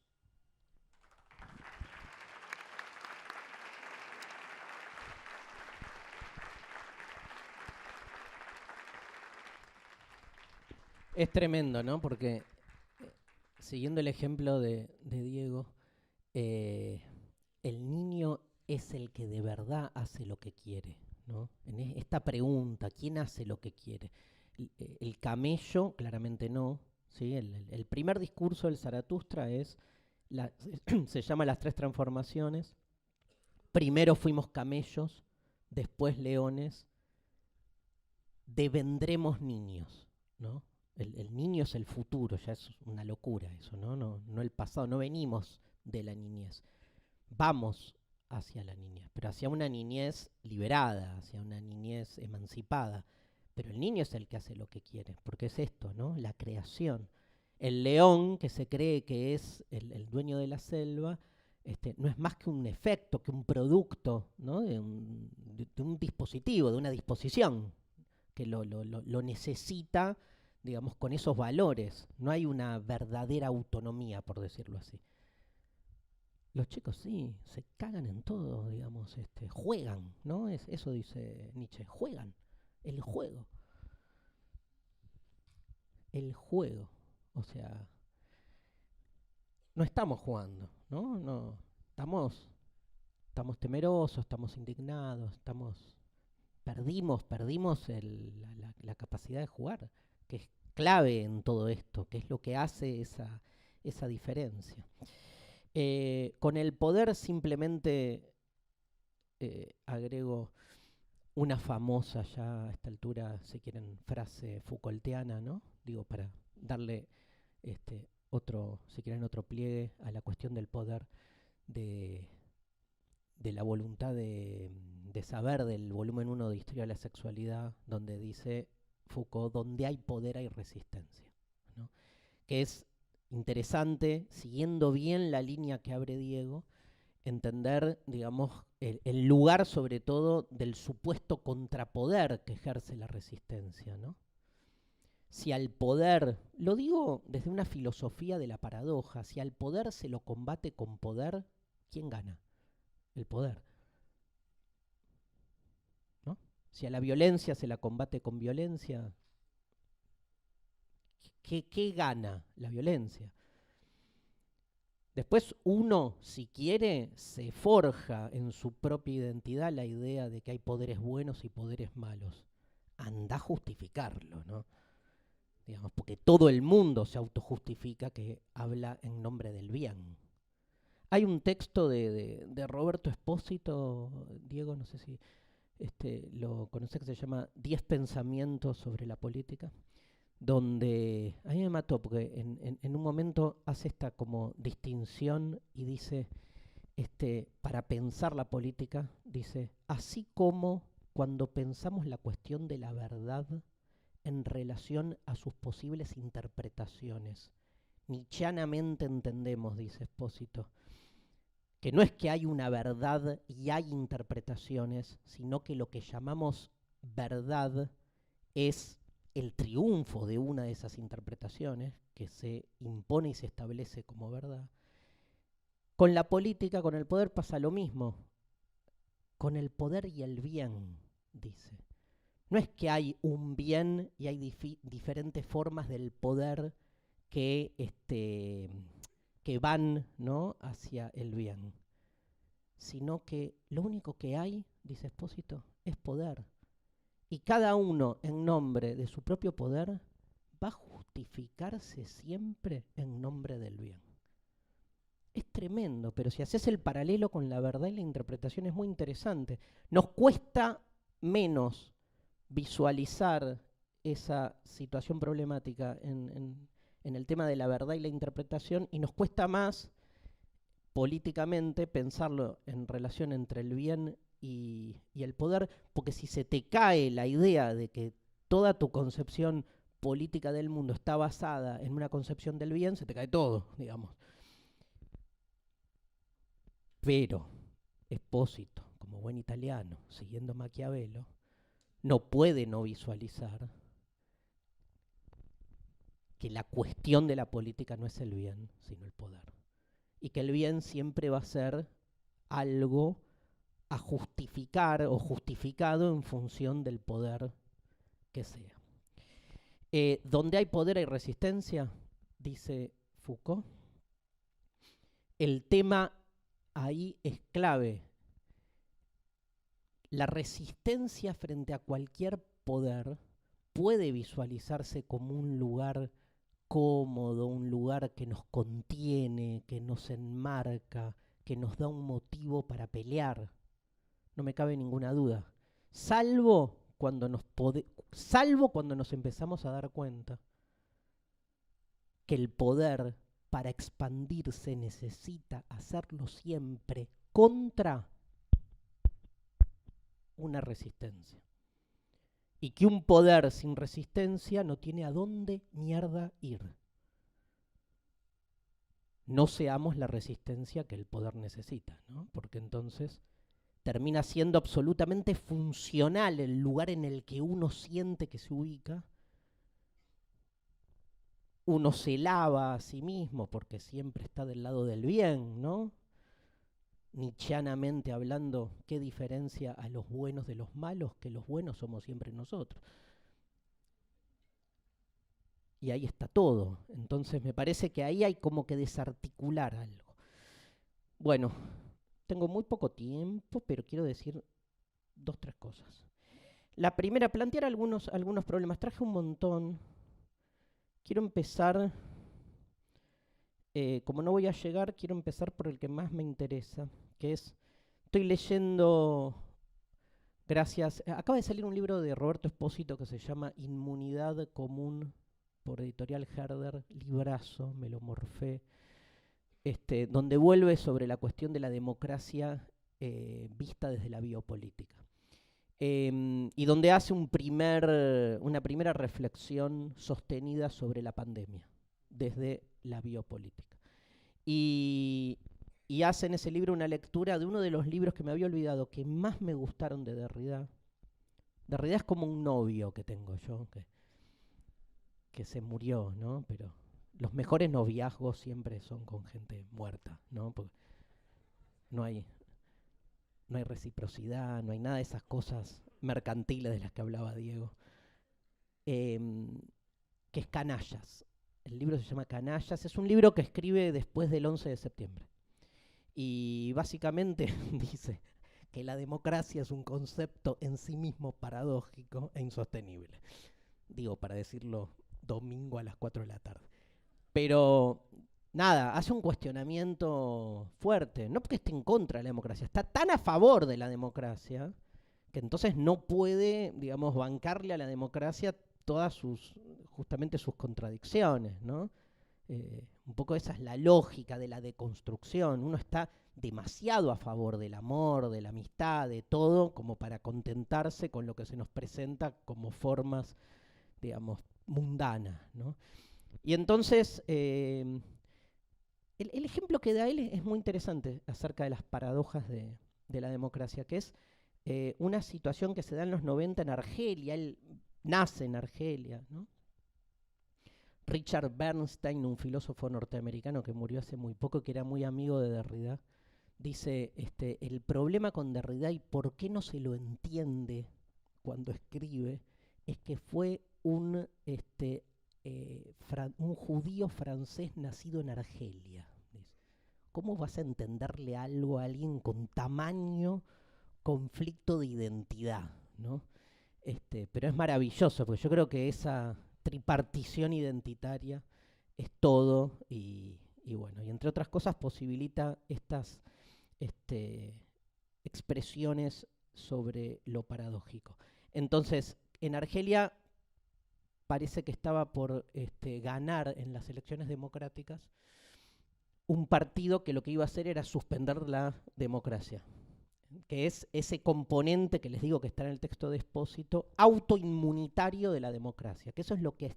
Es tremendo, ¿no? Porque siguiendo el ejemplo de Diego, el niño es el que de verdad hace lo que quiere, ¿no? En esta pregunta, ¿quién hace lo que quiere? El camello, claramente no, ¿sí? El primer discurso del Zaratustra se llama Las tres transformaciones. Primero fuimos camellos, después leones, devendremos niños, ¿no? El niño es el futuro, ya es una locura eso, ¿no? No el pasado, no venimos de la niñez. Vamos hacia la niñez, pero hacia una niñez liberada, hacia una niñez emancipada. Pero el niño es el que hace lo que quiere, porque es esto, ¿no? La creación. El león, que se cree que es el dueño de la selva, no es más que un efecto, que un producto, ¿no? de un dispositivo, de una disposición, que lo necesita, digamos, con esos valores. No hay una verdadera autonomía, por decirlo así. Los chicos sí, se cagan en todo, digamos, juegan, ¿no? Eso dice Nietzsche, juegan, el juego. El juego, o sea, no estamos jugando, ¿no? No, estamos temerosos, estamos indignados, perdimos la capacidad de jugar, que es clave en todo esto, que es lo que hace esa diferencia. Con el poder simplemente agrego una famosa ya a esta altura, si quieren, frase Foucaultiana, ¿no? Digo, para darle otro pliegue a la cuestión del poder, de la voluntad de saber, del volumen 1 de Historia de la Sexualidad, donde dice Foucault, donde hay poder hay resistencia, ¿no? Que es interesante, siguiendo bien la línea que abre Diego, entender, digamos, el lugar sobre todo del supuesto contrapoder que ejerce la resistencia, ¿no? Si al poder, lo digo desde una filosofía de la paradoja, si al poder se lo combate con poder, ¿quién gana? El poder, ¿no? Si a la violencia se la combate con violencia, ¿qué gana la violencia? Después uno, si quiere, se forja en su propia identidad la idea de que hay poderes buenos y poderes malos. Anda a justificarlo, ¿no? Digamos, porque todo el mundo se autojustifica que habla en nombre del bien. Hay un texto de Roberto Espósito, Diego, no sé si lo conoces, que se llama 10 pensamientos sobre la política, donde a mí me mató, porque en un momento hace esta como distinción y dice, para pensar la política, dice, así como cuando pensamos la cuestión de la verdad en relación a sus posibles interpretaciones, nietzscheanamente entendemos, dice Espósito, que no es que hay una verdad y hay interpretaciones, sino que lo que llamamos verdad es el triunfo de una de esas interpretaciones que se impone y se establece como verdad. Con la política, con el poder pasa lo mismo. Con el poder y el bien, dice. No es que hay un bien y hay diferentes formas del poder que van, ¿no?, hacia el bien, sino que lo único que hay, dice Espósito, es poder. Y cada uno, en nombre de su propio poder, va a justificarse siempre en nombre del bien. Es tremendo, pero si haces el paralelo con la verdad y la interpretación es muy interesante. Nos cuesta menos visualizar esa situación problemática en el tema de la verdad y la interpretación, y nos cuesta más políticamente pensarlo en relación entre el bien y el poder, porque si se te cae la idea de que toda tu concepción política del mundo está basada en una concepción del bien, se te cae todo, digamos. Pero Espósito, como buen italiano, siguiendo Maquiavelo, no puede no visualizar que la cuestión de la política no es el bien, sino el poder. Y que el bien siempre va a ser algo a justificar o justificado en función del poder que sea. Donde hay poder hay resistencia, dice Foucault. El tema ahí es clave. La resistencia frente a cualquier poder puede visualizarse como un lugar cómodo, un lugar que nos contiene, que nos enmarca, que nos da un motivo para pelear. No me cabe ninguna duda. Salvo cuando nos empezamos a dar cuenta que el poder, para expandirse, necesita hacerlo siempre contra una resistencia. Y que un poder sin resistencia no tiene a dónde mierda ir. No seamos la resistencia que el poder necesita, ¿no? Porque entonces termina siendo absolutamente funcional el lugar en el que uno siente que se ubica. Uno se lava a sí mismo porque siempre está del lado del bien, ¿no? Nietzscheanamente hablando, ¿qué diferencia a los buenos de los malos? Que los buenos somos siempre nosotros. Y ahí está todo. Entonces me parece que ahí hay como que desarticular algo. Bueno, tengo muy poco tiempo, pero quiero decir 2, 3 cosas. La primera, plantear algunos problemas. Traje un montón. Quiero empezar, como no voy a llegar, quiero empezar por el que más me interesa, que es, estoy leyendo, acaba de salir un libro de Roberto Espósito que se llama Inmunidad Común, por Editorial Herder, librazo, me lo morfé, donde vuelve sobre la cuestión de la democracia vista desde la biopolítica. Y donde hace una primera reflexión sostenida sobre la pandemia, desde la biopolítica. Y hace en ese libro una lectura de uno de los libros que me había olvidado, que más me gustaron de Derrida. Derrida es como un novio que tengo yo, que se murió, ¿no? Pero los mejores noviazgos siempre son con gente muerta, ¿no? Porque no hay reciprocidad, no hay nada de esas cosas mercantiles de las que hablaba Diego. Que es Canallas. El libro se llama Canallas. Es un libro que escribe después del 11 de septiembre. Y básicamente dice que la democracia es un concepto en sí mismo paradójico e insostenible. Digo, para decirlo domingo a las 4 de la tarde. Pero nada, hace un cuestionamiento fuerte, no porque esté en contra de la democracia, está tan a favor de la democracia que entonces no puede, digamos, bancarle a la democracia todas sus justamente sus contradicciones, ¿no? Un poco esa es la lógica de la deconstrucción. Uno está demasiado a favor del amor, de la amistad, de todo, como para contentarse con lo que se nos presenta como formas, digamos, mundanas, ¿no? Y entonces, el ejemplo que da él es muy interesante acerca de las paradojas de la democracia, que es una situación que se da en los 90 en Argelia. Él nace en Argelia, ¿no? Richard Bernstein, un filósofo norteamericano que murió hace muy poco, que era muy amigo de Derrida, dice, el problema con Derrida y por qué no se lo entiende cuando escribe, es que fue un judío francés nacido en Argelia. ¿Cómo vas a entenderle algo a alguien con tamaño conflicto de identidad, ¿no? Pero es maravilloso, porque yo creo que esa tripartición identitaria es todo y bueno, y entre otras cosas posibilita estas expresiones sobre lo paradójico. Entonces, en Argelia parece que estaba por ganar en las elecciones democráticas un partido que lo que iba a hacer era suspender la democracia, que es ese componente que les digo que está en el texto de Espósito, autoinmunitario de la democracia, que eso es lo que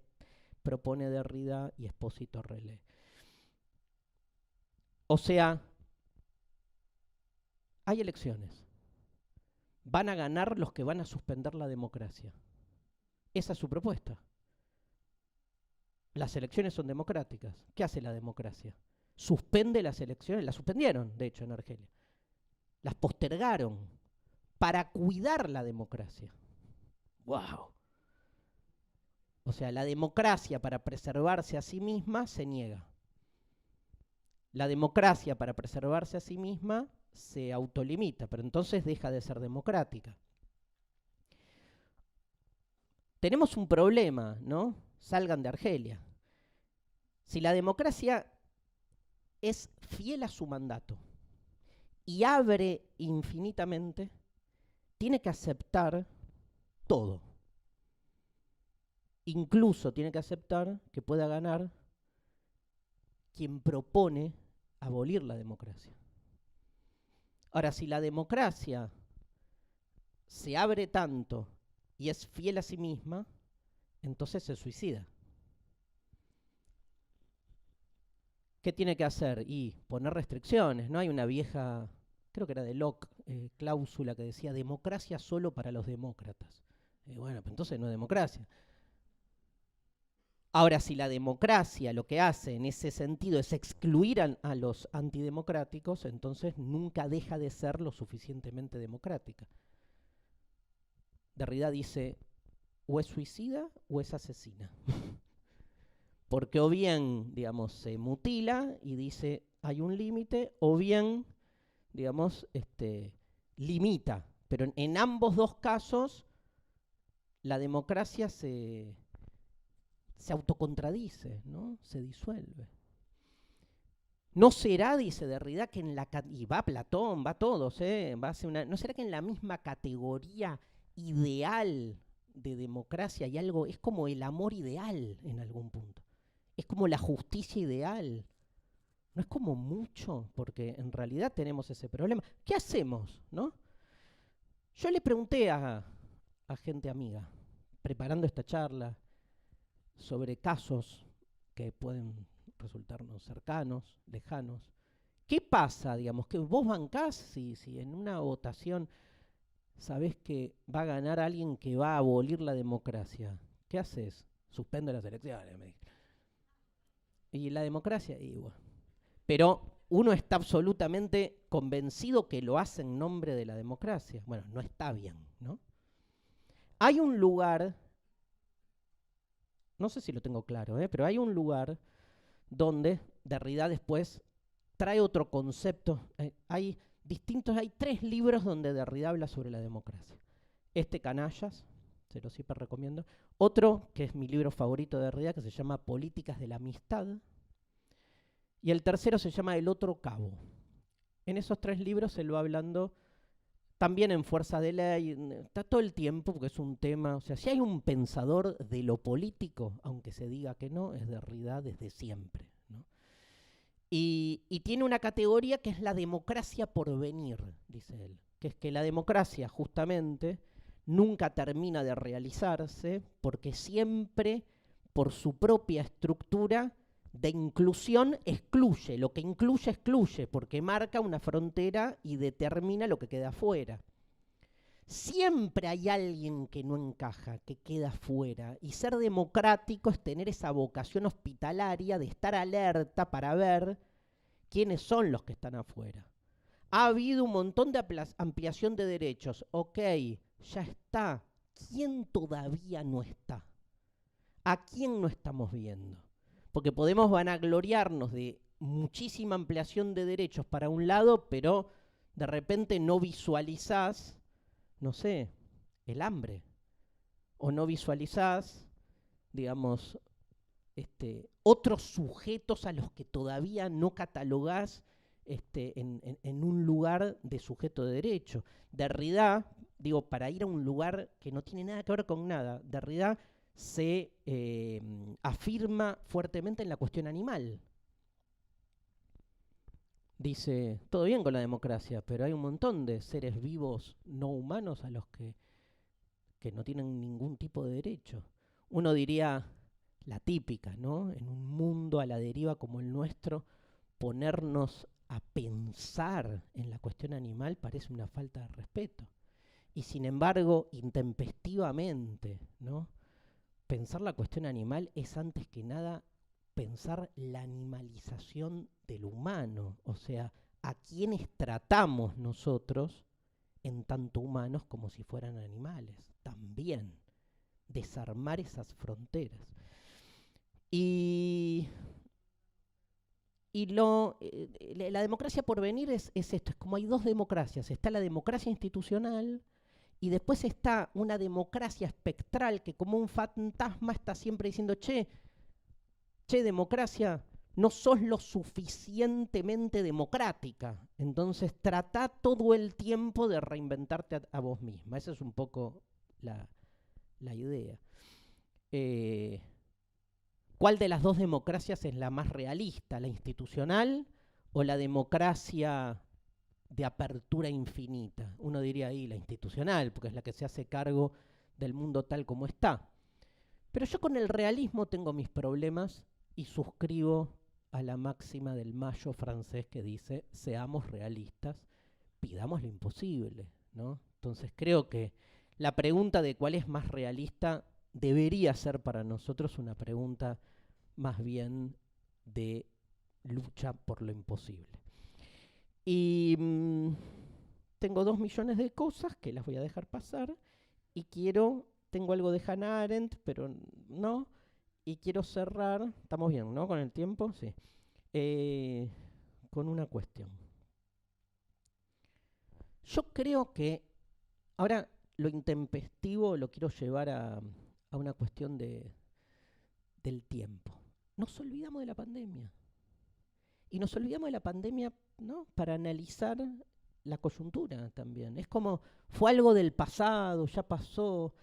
propone Derrida y Espósito relee. O sea, hay elecciones. Van a ganar los que van a suspender la democracia. Esa es su propuesta. Las elecciones son democráticas. ¿Qué hace la democracia? Suspende las elecciones. Las suspendieron, de hecho, en Argelia. Las postergaron para cuidar la democracia. ¡Wow! O sea, la democracia para preservarse a sí misma se niega. La democracia para preservarse a sí misma se autolimita, pero entonces deja de ser democrática. Tenemos un problema, ¿no? Salgan de Argelia. Si la democracia es fiel a su mandato y abre infinitamente, tiene que aceptar todo. Incluso tiene que aceptar que pueda ganar quien propone abolir la democracia. Ahora, si la democracia se abre tanto y es fiel a sí misma, entonces se suicida. ¿Qué tiene que hacer? Y poner restricciones, ¿no? Hay una vieja, creo que era de Locke, cláusula que decía democracia solo para los demócratas. Bueno, pues entonces no es democracia. Ahora, si la democracia lo que hace en ese sentido es excluir a los antidemocráticos, entonces nunca deja de ser lo suficientemente democrática. Derrida dice, o es suicida o es asesina. Porque o bien, digamos, se mutila y dice hay un límite, o bien, digamos, limita. Pero en ambos dos casos, la democracia se autocontradice, ¿no? Se disuelve. No será, dice Derrida, que en la y va Platón, va todos, va a ser no será que en la misma categoría ideal de democracia hay algo, es como el amor ideal en algún punto. Es como la justicia ideal. No es como mucho, porque en realidad tenemos ese problema. ¿Qué hacemos, no? Yo le pregunté a gente amiga, preparando esta charla, sobre casos que pueden resultarnos cercanos, lejanos. ¿Qué pasa, digamos, que vos bancás si en una votación sabés que va a ganar alguien que va a abolir la democracia? ¿Qué haces? Suspende las elecciones, me dije. Y la democracia, y bueno. Pero uno está absolutamente convencido que lo hace en nombre de la democracia. Bueno, no está bien, ¿no? Hay un lugar, no sé si lo tengo claro, pero hay un lugar donde Derrida después trae otro concepto. Hay 3 libros donde Derrida habla sobre la democracia. Canallas, se los hiper recomiendo. Otro, que es mi libro favorito de Derrida, que se llama Políticas de la Amistad. Y el tercero se llama El otro cabo. En esos 3 libros él va hablando también en Fuerza de Ley, está todo el tiempo, porque es un tema, o sea, si hay un pensador de lo político, aunque se diga que no, es Derrida desde siempre, ¿no? Y tiene una categoría que es la democracia por venir, dice él, que es que la democracia justamente nunca termina de realizarse porque siempre por su propia estructura de inclusión excluye, lo que incluye excluye, porque marca una frontera y determina lo que queda afuera. Siempre hay alguien que no encaja, que queda fuera, y ser democrático es tener esa vocación hospitalaria de estar alerta para ver quiénes son los que están afuera. Ha habido un montón de ampliación de derechos, ok, ya está. ¿Quién todavía no está? ¿A quién no estamos viendo? Porque podemos vanagloriarnos de muchísima ampliación de derechos para un lado, pero de repente no visualizás, no sé, el hambre. O no visualizás, digamos, otros sujetos a los que todavía no catalogás en un lugar de sujeto de derecho. Derrida, digo, para ir a un lugar que no tiene nada que ver con nada, Derrida se afirma fuertemente en la cuestión animal. Dice, todo bien con la democracia, pero hay un montón de seres vivos no humanos a los que no tienen ningún tipo de derecho. Uno diría la típica, ¿no? En un mundo a la deriva como el nuestro, ponernos a pensar en la cuestión animal parece una falta de respeto. Y sin embargo, intempestivamente, ¿no? Pensar la cuestión animal es antes que nada pensar la animalización del humano, o sea, a quienes tratamos nosotros en tanto humanos como si fueran animales. También desarmar esas fronteras. Y la democracia por venir es esto, es como hay dos democracias, está la democracia institucional y después está una democracia espectral que como un fantasma está siempre diciendo, che, democracia, no sos lo suficientemente democrática, entonces trata todo el tiempo de reinventarte a vos misma. Esa es un poco la idea. ¿Cuál de las dos democracias es la más realista? ¿La institucional o la democracia de apertura infinita? Uno diría ahí la institucional, porque es la que se hace cargo del mundo tal como está. Pero yo con el realismo tengo mis problemas y suscribo a la máxima del mayo francés que dice, seamos realistas, pidamos lo imposible, ¿no? Entonces creo que la pregunta de cuál es más realista debería ser para nosotros una pregunta más bien de lucha por lo imposible. Y tengo 2 millones de cosas que las voy a dejar pasar y tengo algo de Hannah Arendt, pero no, y quiero cerrar, estamos bien, ¿no? Con el tiempo, sí, con una cuestión. Yo creo que ahora lo intempestivo lo quiero llevar a una cuestión del tiempo. Nos olvidamos de la pandemia. Y nos olvidamos de la pandemia, ¿no? Para analizar la coyuntura también. Es como, fue algo del pasado, ya pasó.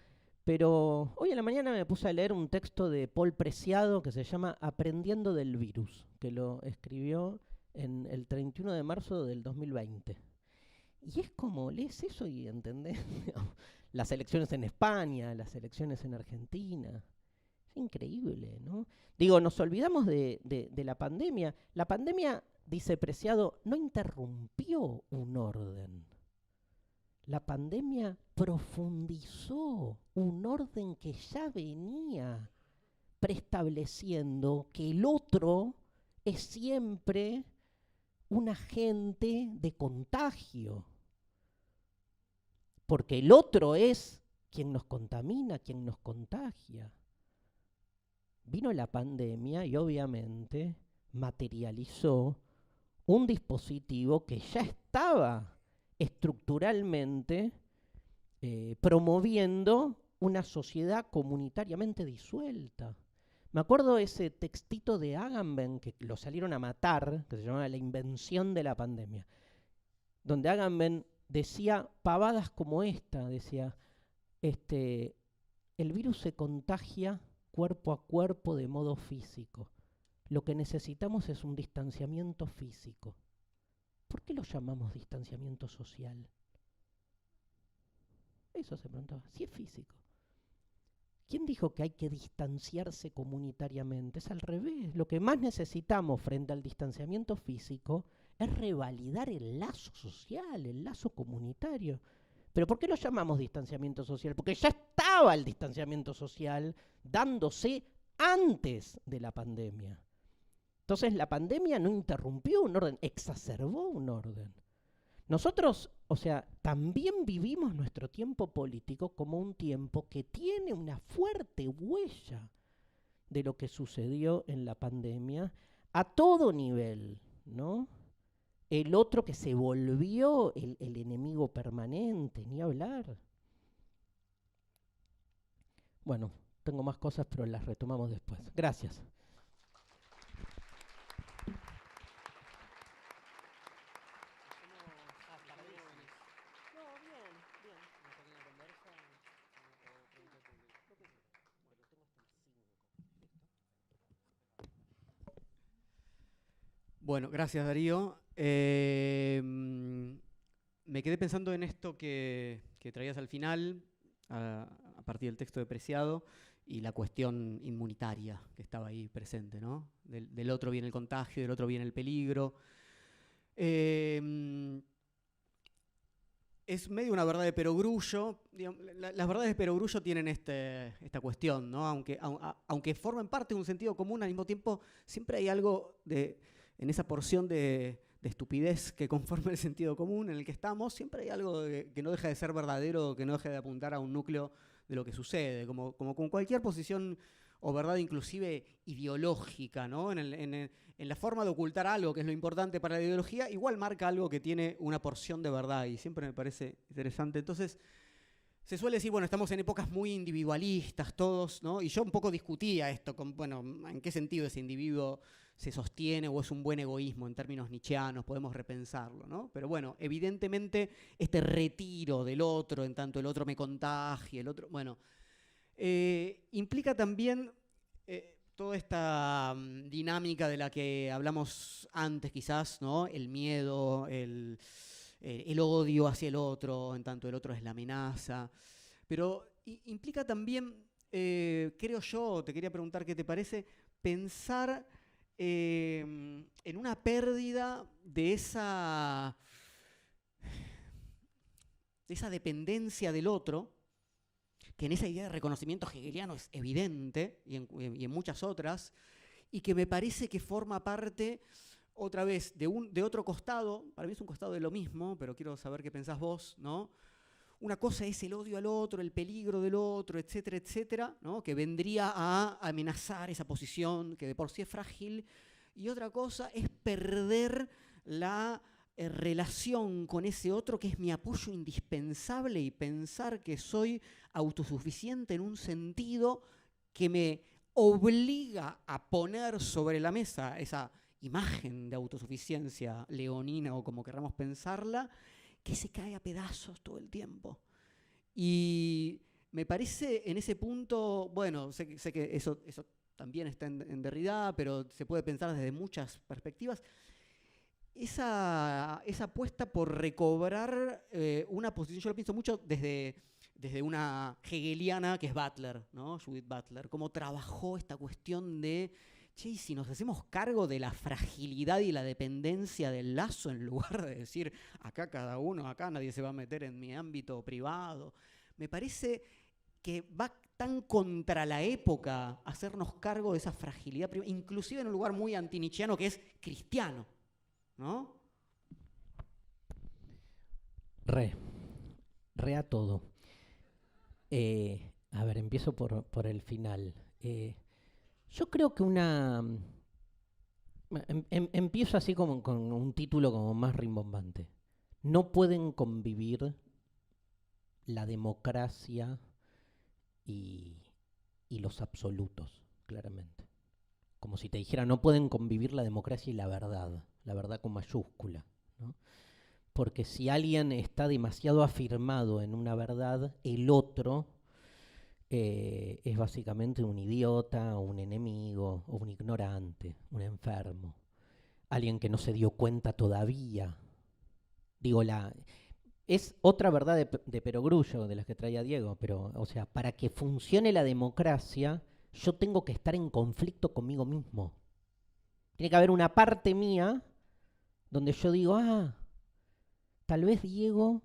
Pero hoy en la mañana me puse a leer un texto de Paul Preciado que se llama Aprendiendo del virus, que lo escribió en el 31 de marzo del 2020. Y es como, lees eso y entendés las elecciones en España, las elecciones en Argentina. Es increíble, ¿no? Digo, nos olvidamos de la pandemia. La pandemia, dice Preciado, no interrumpió un orden. La pandemia profundizó un orden que ya venía preestableciendo que el otro es siempre un agente de contagio. Porque el otro es quien nos contamina, quien nos contagia. Vino la pandemia y obviamente materializó un dispositivo que ya estaba estructuralmente promoviendo una sociedad comunitariamente disuelta. Me acuerdo ese textito de Agamben que lo salieron a matar, que se llamaba La invención de la pandemia, donde Agamben decía pavadas como esta, decía, el virus se contagia cuerpo a cuerpo de modo físico. Lo que necesitamos es un distanciamiento físico. ¿Por qué lo llamamos distanciamiento social? Eso se preguntaba, si es físico. ¿Quién dijo que hay que distanciarse comunitariamente? Es al revés. Lo que más necesitamos frente al distanciamiento físico es revalidar el lazo social, el lazo comunitario. ¿Pero por qué lo llamamos distanciamiento social? Porque ya estaba el distanciamiento social dándose antes de la pandemia. Entonces la pandemia no interrumpió un orden, exacerbó un orden. Nosotros, o sea, también vivimos nuestro tiempo político como un tiempo que tiene una fuerte huella de lo que sucedió en la pandemia a todo nivel, ¿no? El otro que se volvió el enemigo permanente, ni hablar. Bueno, tengo más cosas, pero las retomamos después. Gracias. Bueno, gracias Darío. Me quedé pensando en esto que traías al final, a partir del texto de Preciado, y la cuestión inmunitaria que estaba ahí presente, ¿no? Del otro viene el contagio, del otro viene el peligro. Es medio una verdad de perogrullo. Las verdades de perogrullo tienen esta cuestión, ¿no? Aunque formen parte de un sentido común, al mismo tiempo siempre hay algo en esa porción de estupidez que conforma el sentido común en el que estamos, siempre hay algo que no deja de ser verdadero, que no deja de apuntar a un núcleo de lo que sucede, como con cualquier posición o verdad inclusive ideológica, ¿no? En la forma de ocultar algo que es lo importante para la ideología, igual marca algo que tiene una porción de verdad y siempre me parece interesante. Entonces, se suele decir, bueno, estamos en épocas muy individualistas todos, ¿no? Y yo un poco discutía esto, bueno, ¿en qué sentido ese individuo se sostiene o es un buen egoísmo en términos nietzscheanos? Podemos repensarlo, ¿no? Pero bueno, evidentemente este retiro del otro, en tanto el otro me contagie, el otro, bueno, implica también toda esta dinámica de la que hablamos antes quizás, ¿no? El miedo, el odio hacia el otro, en tanto el otro es la amenaza. Pero implica también, creo yo, te quería preguntar qué te parece, pensar en una pérdida de esa dependencia del otro, que en esa idea de reconocimiento hegeliano es evidente, y en muchas otras, y que me parece que forma parte, otra vez, de otro costado. Para mí es un costado de lo mismo, pero quiero saber qué pensás vos, ¿no? Una cosa es el odio al otro, el peligro del otro, etcétera, etcétera, ¿no? Que vendría a amenazar esa posición que de por sí es frágil. Y otra cosa es perder la relación con ese otro que es mi apoyo indispensable y pensar que soy autosuficiente en un sentido que me obliga a poner sobre la mesa esa imagen de autosuficiencia leonina o como queramos pensarla, que se cae a pedazos todo el tiempo. Y me parece en ese punto, bueno, sé que eso también está en Derrida, pero se puede pensar desde muchas perspectivas, esa apuesta por recobrar una posición, yo lo pienso mucho desde una hegeliana que es Butler, ¿no? Judith Butler, cómo trabajó esta cuestión de, che, y si nos hacemos cargo de la fragilidad y la dependencia del lazo, en lugar de decir, acá cada uno, acá nadie se va a meter en mi ámbito privado, me parece que va tan contra la época hacernos cargo de esa fragilidad, inclusive en un lugar muy antinietzscheano que es cristiano, ¿no? Re a todo. A ver, empiezo por el final. Yo creo que empiezo así como con un título como más rimbombante. No pueden convivir la democracia y los absolutos, claramente. Como si te dijera, no pueden convivir la democracia y la verdad con mayúscula, ¿no? porque si alguien está demasiado afirmado en una verdad, el otro es básicamente un idiota, o un enemigo, o un ignorante, un enfermo, alguien que no se dio cuenta todavía. Digo, es otra verdad de Perogrullo, de las que traía Diego, pero, o sea, para que funcione la democracia, yo tengo que estar en conflicto conmigo mismo. Tiene que haber una parte mía donde yo digo, tal vez Diego,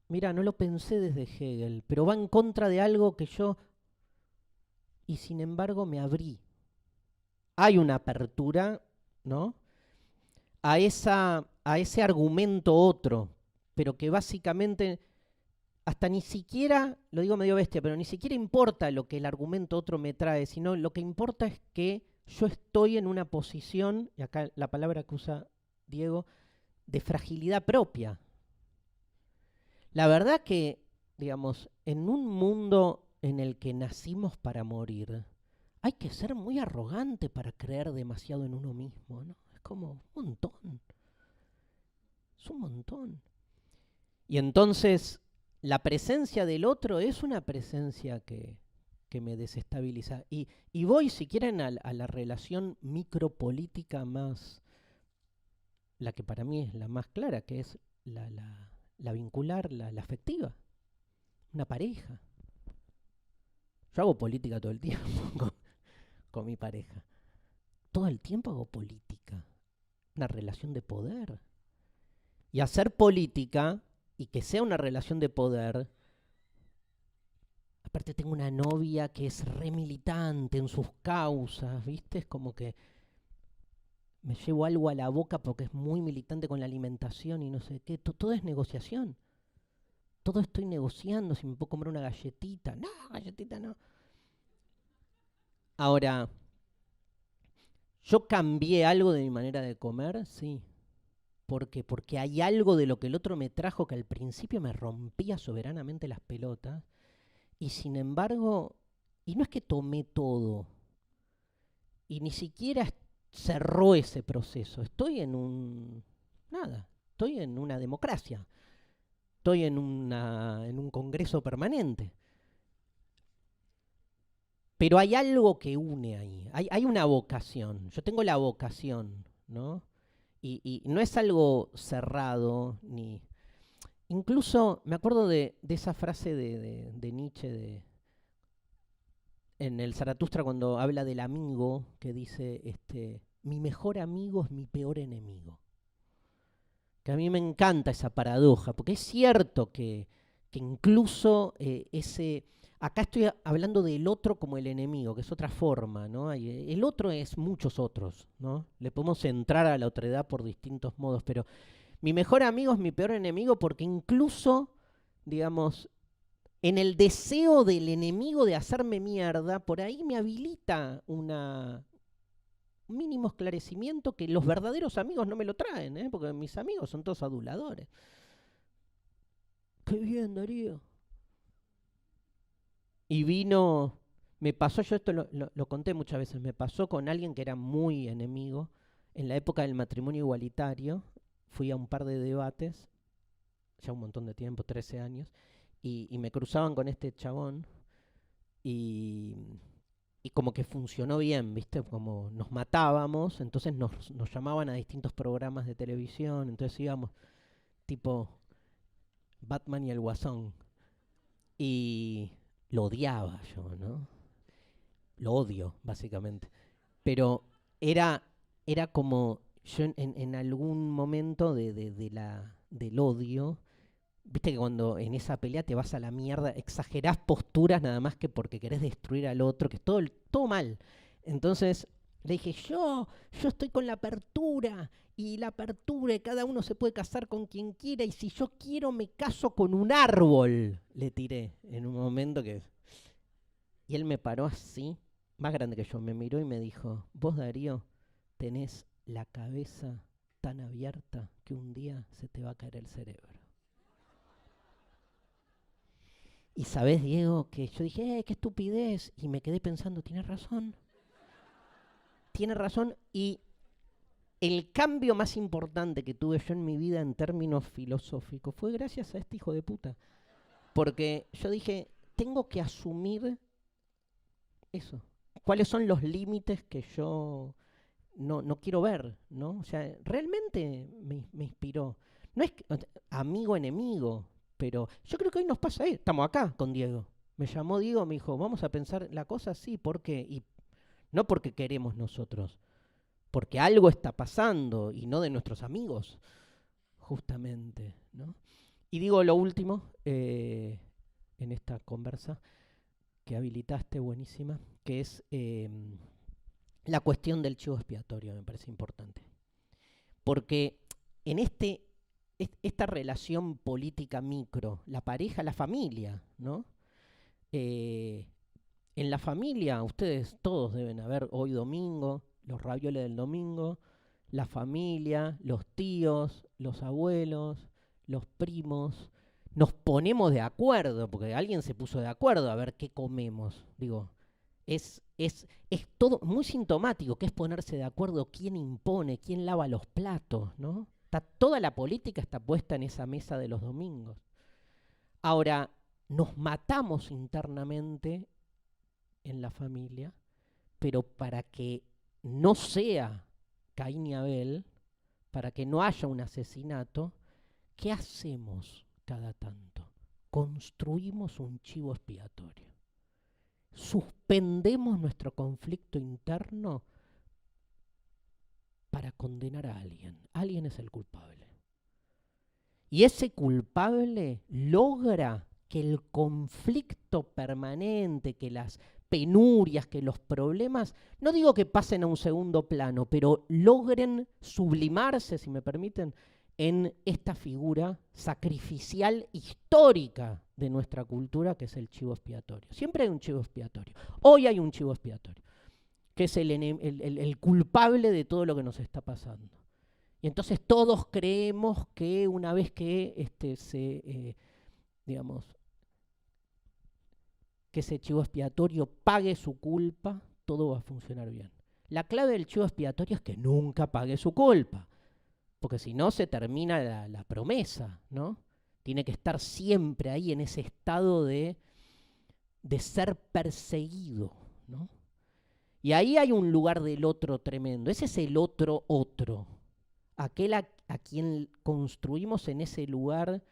mira, no lo pensé desde Hegel, pero va en contra de algo que yo... Y sin embargo me abrí. Hay una apertura, ¿no? A ese argumento otro, pero que básicamente hasta ni siquiera, lo digo medio bestia, pero ni siquiera importa lo que el argumento otro me trae, sino lo que importa es que yo estoy en una posición, y acá la palabra que usa Diego, de fragilidad propia. La verdad que, digamos, en un mundo en el que nacimos para morir, hay que ser muy arrogante para creer demasiado en uno mismo, ¿no? Es como un montón. Es un montón. Y entonces, la presencia del otro es una presencia que me desestabiliza. Y voy, si quieren, a la relación micropolítica más, la que para mí es la más clara, que es la vincular, la afectiva. Una pareja. Yo hago política todo el tiempo con mi pareja. Todo el tiempo hago política. Una relación de poder. Y hacer política, y que sea una relación de poder. Aparte tengo una novia que es re militante en sus causas, ¿viste? Es como que me llevo algo a la boca porque es muy militante con la alimentación y no sé qué. Todo es negociación. Todo estoy negociando, si me puedo comer una galletita. No, galletita no. Ahora, ¿yo cambié algo de mi manera de comer? Sí. ¿Por qué? Porque hay algo de lo que el otro me trajo que al principio me rompía soberanamente las pelotas. Y sin embargo, y no es que tomé todo, y ni siquiera cerró ese proceso. Estoy en estoy en una democracia. Estoy en un congreso permanente. Pero hay algo que une ahí. Hay una vocación. Yo tengo la vocación, ¿no? Y no es algo cerrado, ni... Incluso me acuerdo de esa frase de Nietzsche en el Zaratustra cuando habla del amigo, que dice, mi mejor amigo es mi peor enemigo. Que a mí me encanta esa paradoja, porque es cierto que incluso acá estoy hablando del otro como el enemigo, que es otra forma, ¿no? El otro es muchos otros, ¿no? Le podemos entrar a la otredad por distintos modos, pero mi mejor amigo es mi peor enemigo porque incluso, digamos, en el deseo del enemigo de hacerme mierda, por ahí me habilita un mínimo esclarecimiento que los verdaderos amigos no me lo traen, ¿eh? Porque mis amigos son todos aduladores. Qué bien, Darío. Y me pasó, yo esto lo conté muchas veces, me pasó con alguien que era muy enemigo en la época del matrimonio igualitario. Fui a un par de debates, ya un montón de tiempo, 13 años, y me cruzaban con este chabón y como que funcionó bien, ¿viste? Como nos matábamos, entonces nos llamaban a distintos programas de televisión, entonces íbamos tipo Batman y el Guasón. Y lo odiaba yo, ¿no? Lo odio, básicamente. Pero era como yo en algún momento del odio, viste que cuando en esa pelea te vas a la mierda, exagerás posturas nada más que porque querés destruir al otro, que es todo mal. Entonces le dije, yo estoy con la apertura, y la apertura, y cada uno se puede casar con quien quiera, y si yo quiero me caso con un árbol, le tiré en un momento que... Y él me paró así, más grande que yo, me miró y me dijo, vos Darío, tenés la cabeza tan abierta que un día se te va a caer el cerebro. Y sabés, Diego, que yo dije, qué estupidez, y me quedé pensando, tiene razón, y el cambio más importante que tuve yo en mi vida en términos filosóficos fue gracias a este hijo de puta. Porque yo dije, tengo que asumir eso. ¿Cuáles son los límites que yo no quiero ver, ¿no? O sea, realmente me inspiró. No es amigo, enemigo, pero yo creo que hoy nos pasa ahí. Estamos acá con Diego. Me llamó Diego, me dijo, vamos a pensar la cosa así, ¿por qué? Y no porque queremos nosotros, porque algo está pasando y no de nuestros amigos, justamente, ¿no? Y digo lo último en esta conversa que habilitaste, buenísima, que es la cuestión del chivo expiatorio, me parece importante. Porque en esta relación política micro, la pareja, la familia, ¿no? En la familia, ustedes todos deben haber hoy domingo, los ravioles del domingo, la familia, los tíos, los abuelos, los primos, nos ponemos de acuerdo, porque alguien se puso de acuerdo a ver qué comemos. Digo, es todo muy sintomático, que es ponerse de acuerdo quién impone, quién lava los platos, ¿no? Toda la política está puesta en esa mesa de los domingos. Ahora, nos matamos internamente en la familia, pero para que no sea Caín y Abel, para que no haya un asesinato, ¿qué hacemos cada tanto? Construimos un chivo expiatorio. Suspendemos nuestro conflicto interno para condenar a alguien. Alguien es el culpable. Y ese culpable logra que el conflicto permanente, que las penurias, que los problemas, no digo que pasen a un segundo plano, pero logren sublimarse, si me permiten, en esta figura sacrificial histórica de nuestra cultura, que es el chivo expiatorio. Siempre hay un chivo expiatorio. Hoy hay un chivo expiatorio, que es el culpable de todo lo que nos está pasando. Y entonces todos creemos que una vez que que ese chivo expiatorio pague su culpa, todo va a funcionar bien. La clave del chivo expiatorio es que nunca pague su culpa, porque si no se termina la promesa, ¿no? Tiene que estar siempre ahí en ese estado de ser perseguido, ¿no? Y ahí hay un lugar del otro tremendo. Ese es el otro, aquel a quien construimos en ese lugar,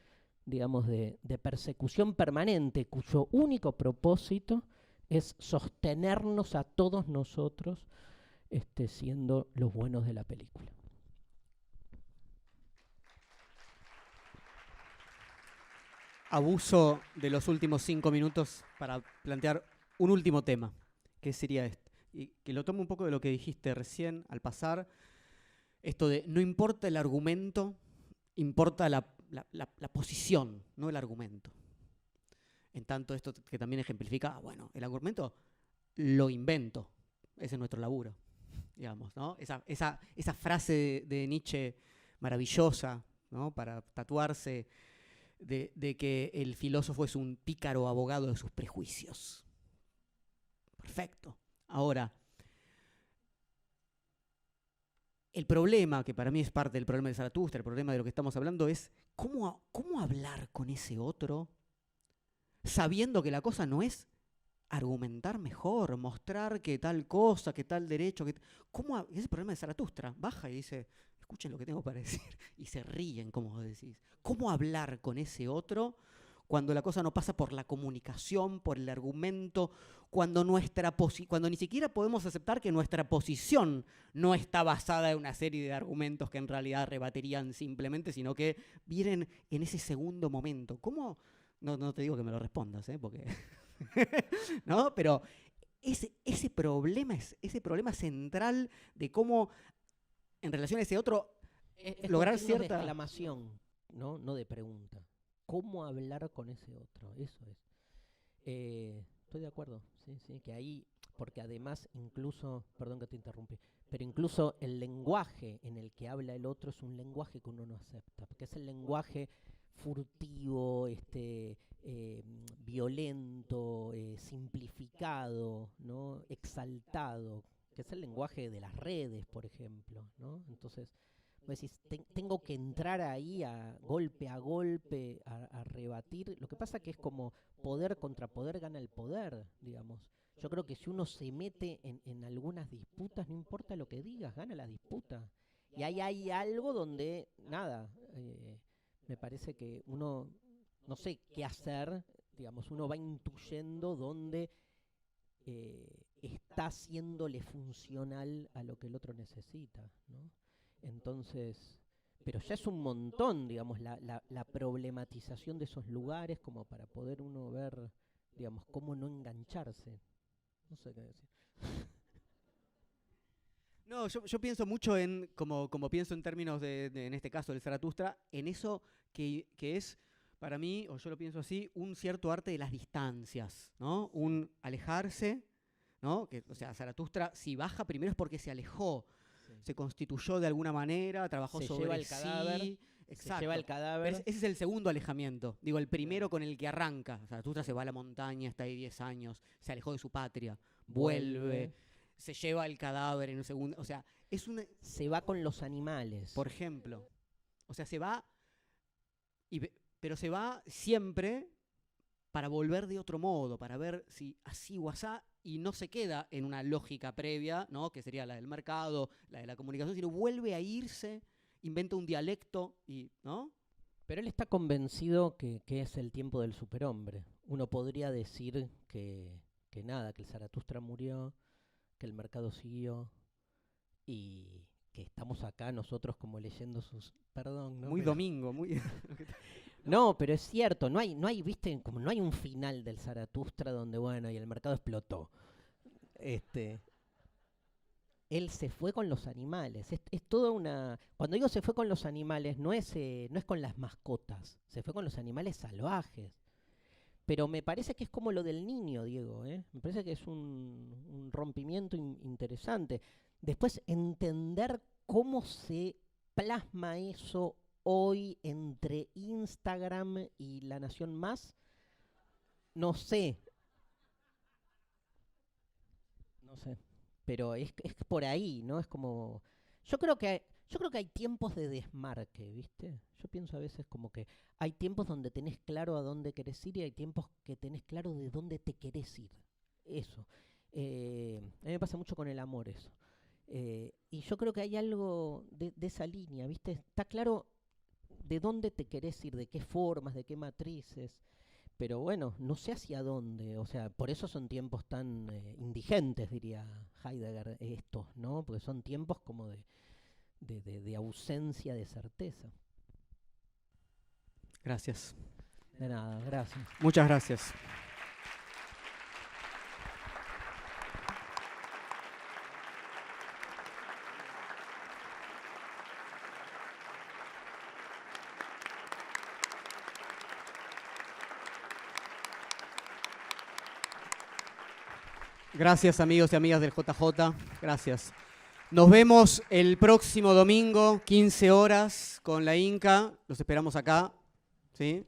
digamos, de persecución permanente, cuyo único propósito es sostenernos a todos nosotros siendo los buenos de la película. Abuso de los últimos 5 minutos para plantear un último tema, que sería este, y que lo tomo un poco de lo que dijiste recién al pasar, esto de no importa el argumento, importa la posición, no el argumento. En tanto esto que también ejemplifica, bueno, el argumento lo invento, ese es nuestro laburo, digamos, ¿no? Esa frase de Nietzsche maravillosa, ¿no? Para tatuarse, de que el filósofo es un pícaro abogado de sus prejuicios. Perfecto. Ahora, el problema, que para mí es parte del problema de Zaratustra, el problema de lo que estamos hablando es cómo hablar con ese otro sabiendo que la cosa no es argumentar mejor, mostrar que tal cosa, que tal derecho, ese es el problema de Zaratustra. Baja y dice, escuchen lo que tengo para decir, y se ríen, como vos decís. ¿Cómo hablar con ese otro cuando la cosa no pasa por la comunicación, por el argumento, cuando ni siquiera podemos aceptar que nuestra posición no está basada en una serie de argumentos que en realidad rebatirían simplemente, sino que vienen en ese segundo momento? ¿Cómo? No te digo que me lo respondas, porque ¿no? Pero ese problema central de cómo en relación a ese otro lograr cierta de exclamación, no de pregunta. ¿Cómo hablar con ese otro? Eso es. Estoy de acuerdo, sí, que ahí, porque además incluso, perdón que te interrumpí, pero incluso el lenguaje en el que habla el otro es un lenguaje que uno no acepta, porque es el lenguaje furtivo, violento, simplificado, ¿no? Exaltado, que es el lenguaje de las redes, por ejemplo, ¿no? Entonces, vos decís, tengo que entrar ahí a golpe, a rebatir. Lo que pasa que es como poder contra poder gana el poder, digamos. Yo creo que si uno se mete en algunas disputas, no importa lo que digas, gana la disputa. Y ahí hay algo donde, nada, me parece que uno no sé qué hacer, digamos, uno va intuyendo dónde está haciéndole funcional a lo que el otro necesita, ¿no? Entonces, pero ya es un montón, digamos, la problematización de esos lugares como para poder uno ver, digamos, cómo no engancharse. No sé qué decir. No, yo pienso mucho en, como pienso en términos en este caso del Zaratustra, en eso que es, para mí, o yo lo pienso así, un cierto arte de las distancias, ¿no? Un alejarse, ¿no? Que, o sea, Zaratustra, si baja primero es porque se alejó, se constituyó de alguna manera, trabajó Se sobre lleva el sí. cadáver. Exacto. Se lleva el cadáver. Pero ese es el segundo alejamiento. Digo, el primero con el que arranca. Zaratustra se va a la montaña, está ahí 10 años, se alejó de su patria, vuelve, se lleva el cadáver en un segundo. O sea, es una. Se va con los animales. Por ejemplo. O sea, se va. Pero se va siempre para volver de otro modo, para ver si así o asá, y no se queda en una lógica previa, ¿no? Que sería la del mercado, la de la comunicación, sino vuelve a irse, inventa un dialecto, ¿no? Pero él está convencido que es el tiempo del superhombre. Uno podría decir que nada, que el Zaratustra murió, que el mercado siguió y que estamos acá nosotros como leyendo sus... Perdón, ¿no? Muy pero... domingo, muy... No, pero es cierto, no hay, viste, como no hay un final del Zaratustra donde, bueno, y el mercado explotó. Él se fue con los animales. Es toda una... Cuando digo se fue con los animales, no es con las mascotas, se fue con los animales salvajes. Pero me parece que es como lo del niño, Diego, ¿eh? Me parece que es un rompimiento interesante. Después, entender cómo se plasma eso hoy entre Instagram y La Nación Más, no sé. Pero es por ahí, ¿no? Es como... Yo creo que hay tiempos de desmarque, ¿viste? Yo pienso a veces como que hay tiempos donde tenés claro a dónde querés ir y hay tiempos que tenés claro de dónde te querés ir. Eso. A mí me pasa mucho con el amor eso. Y yo creo que hay algo de esa línea, ¿viste? Está claro de dónde te querés ir, de qué formas, de qué matrices. Pero bueno, no sé hacia dónde, o sea, por eso son tiempos tan indigentes, diría Heidegger, estos, ¿no? Porque son tiempos como de ausencia de certeza. Gracias. De nada, gracias. Muchas gracias. Gracias, amigos y amigas del JJ. Gracias. Nos vemos el próximo domingo, 15 horas, con la Inca. Los esperamos acá. ¿Sí?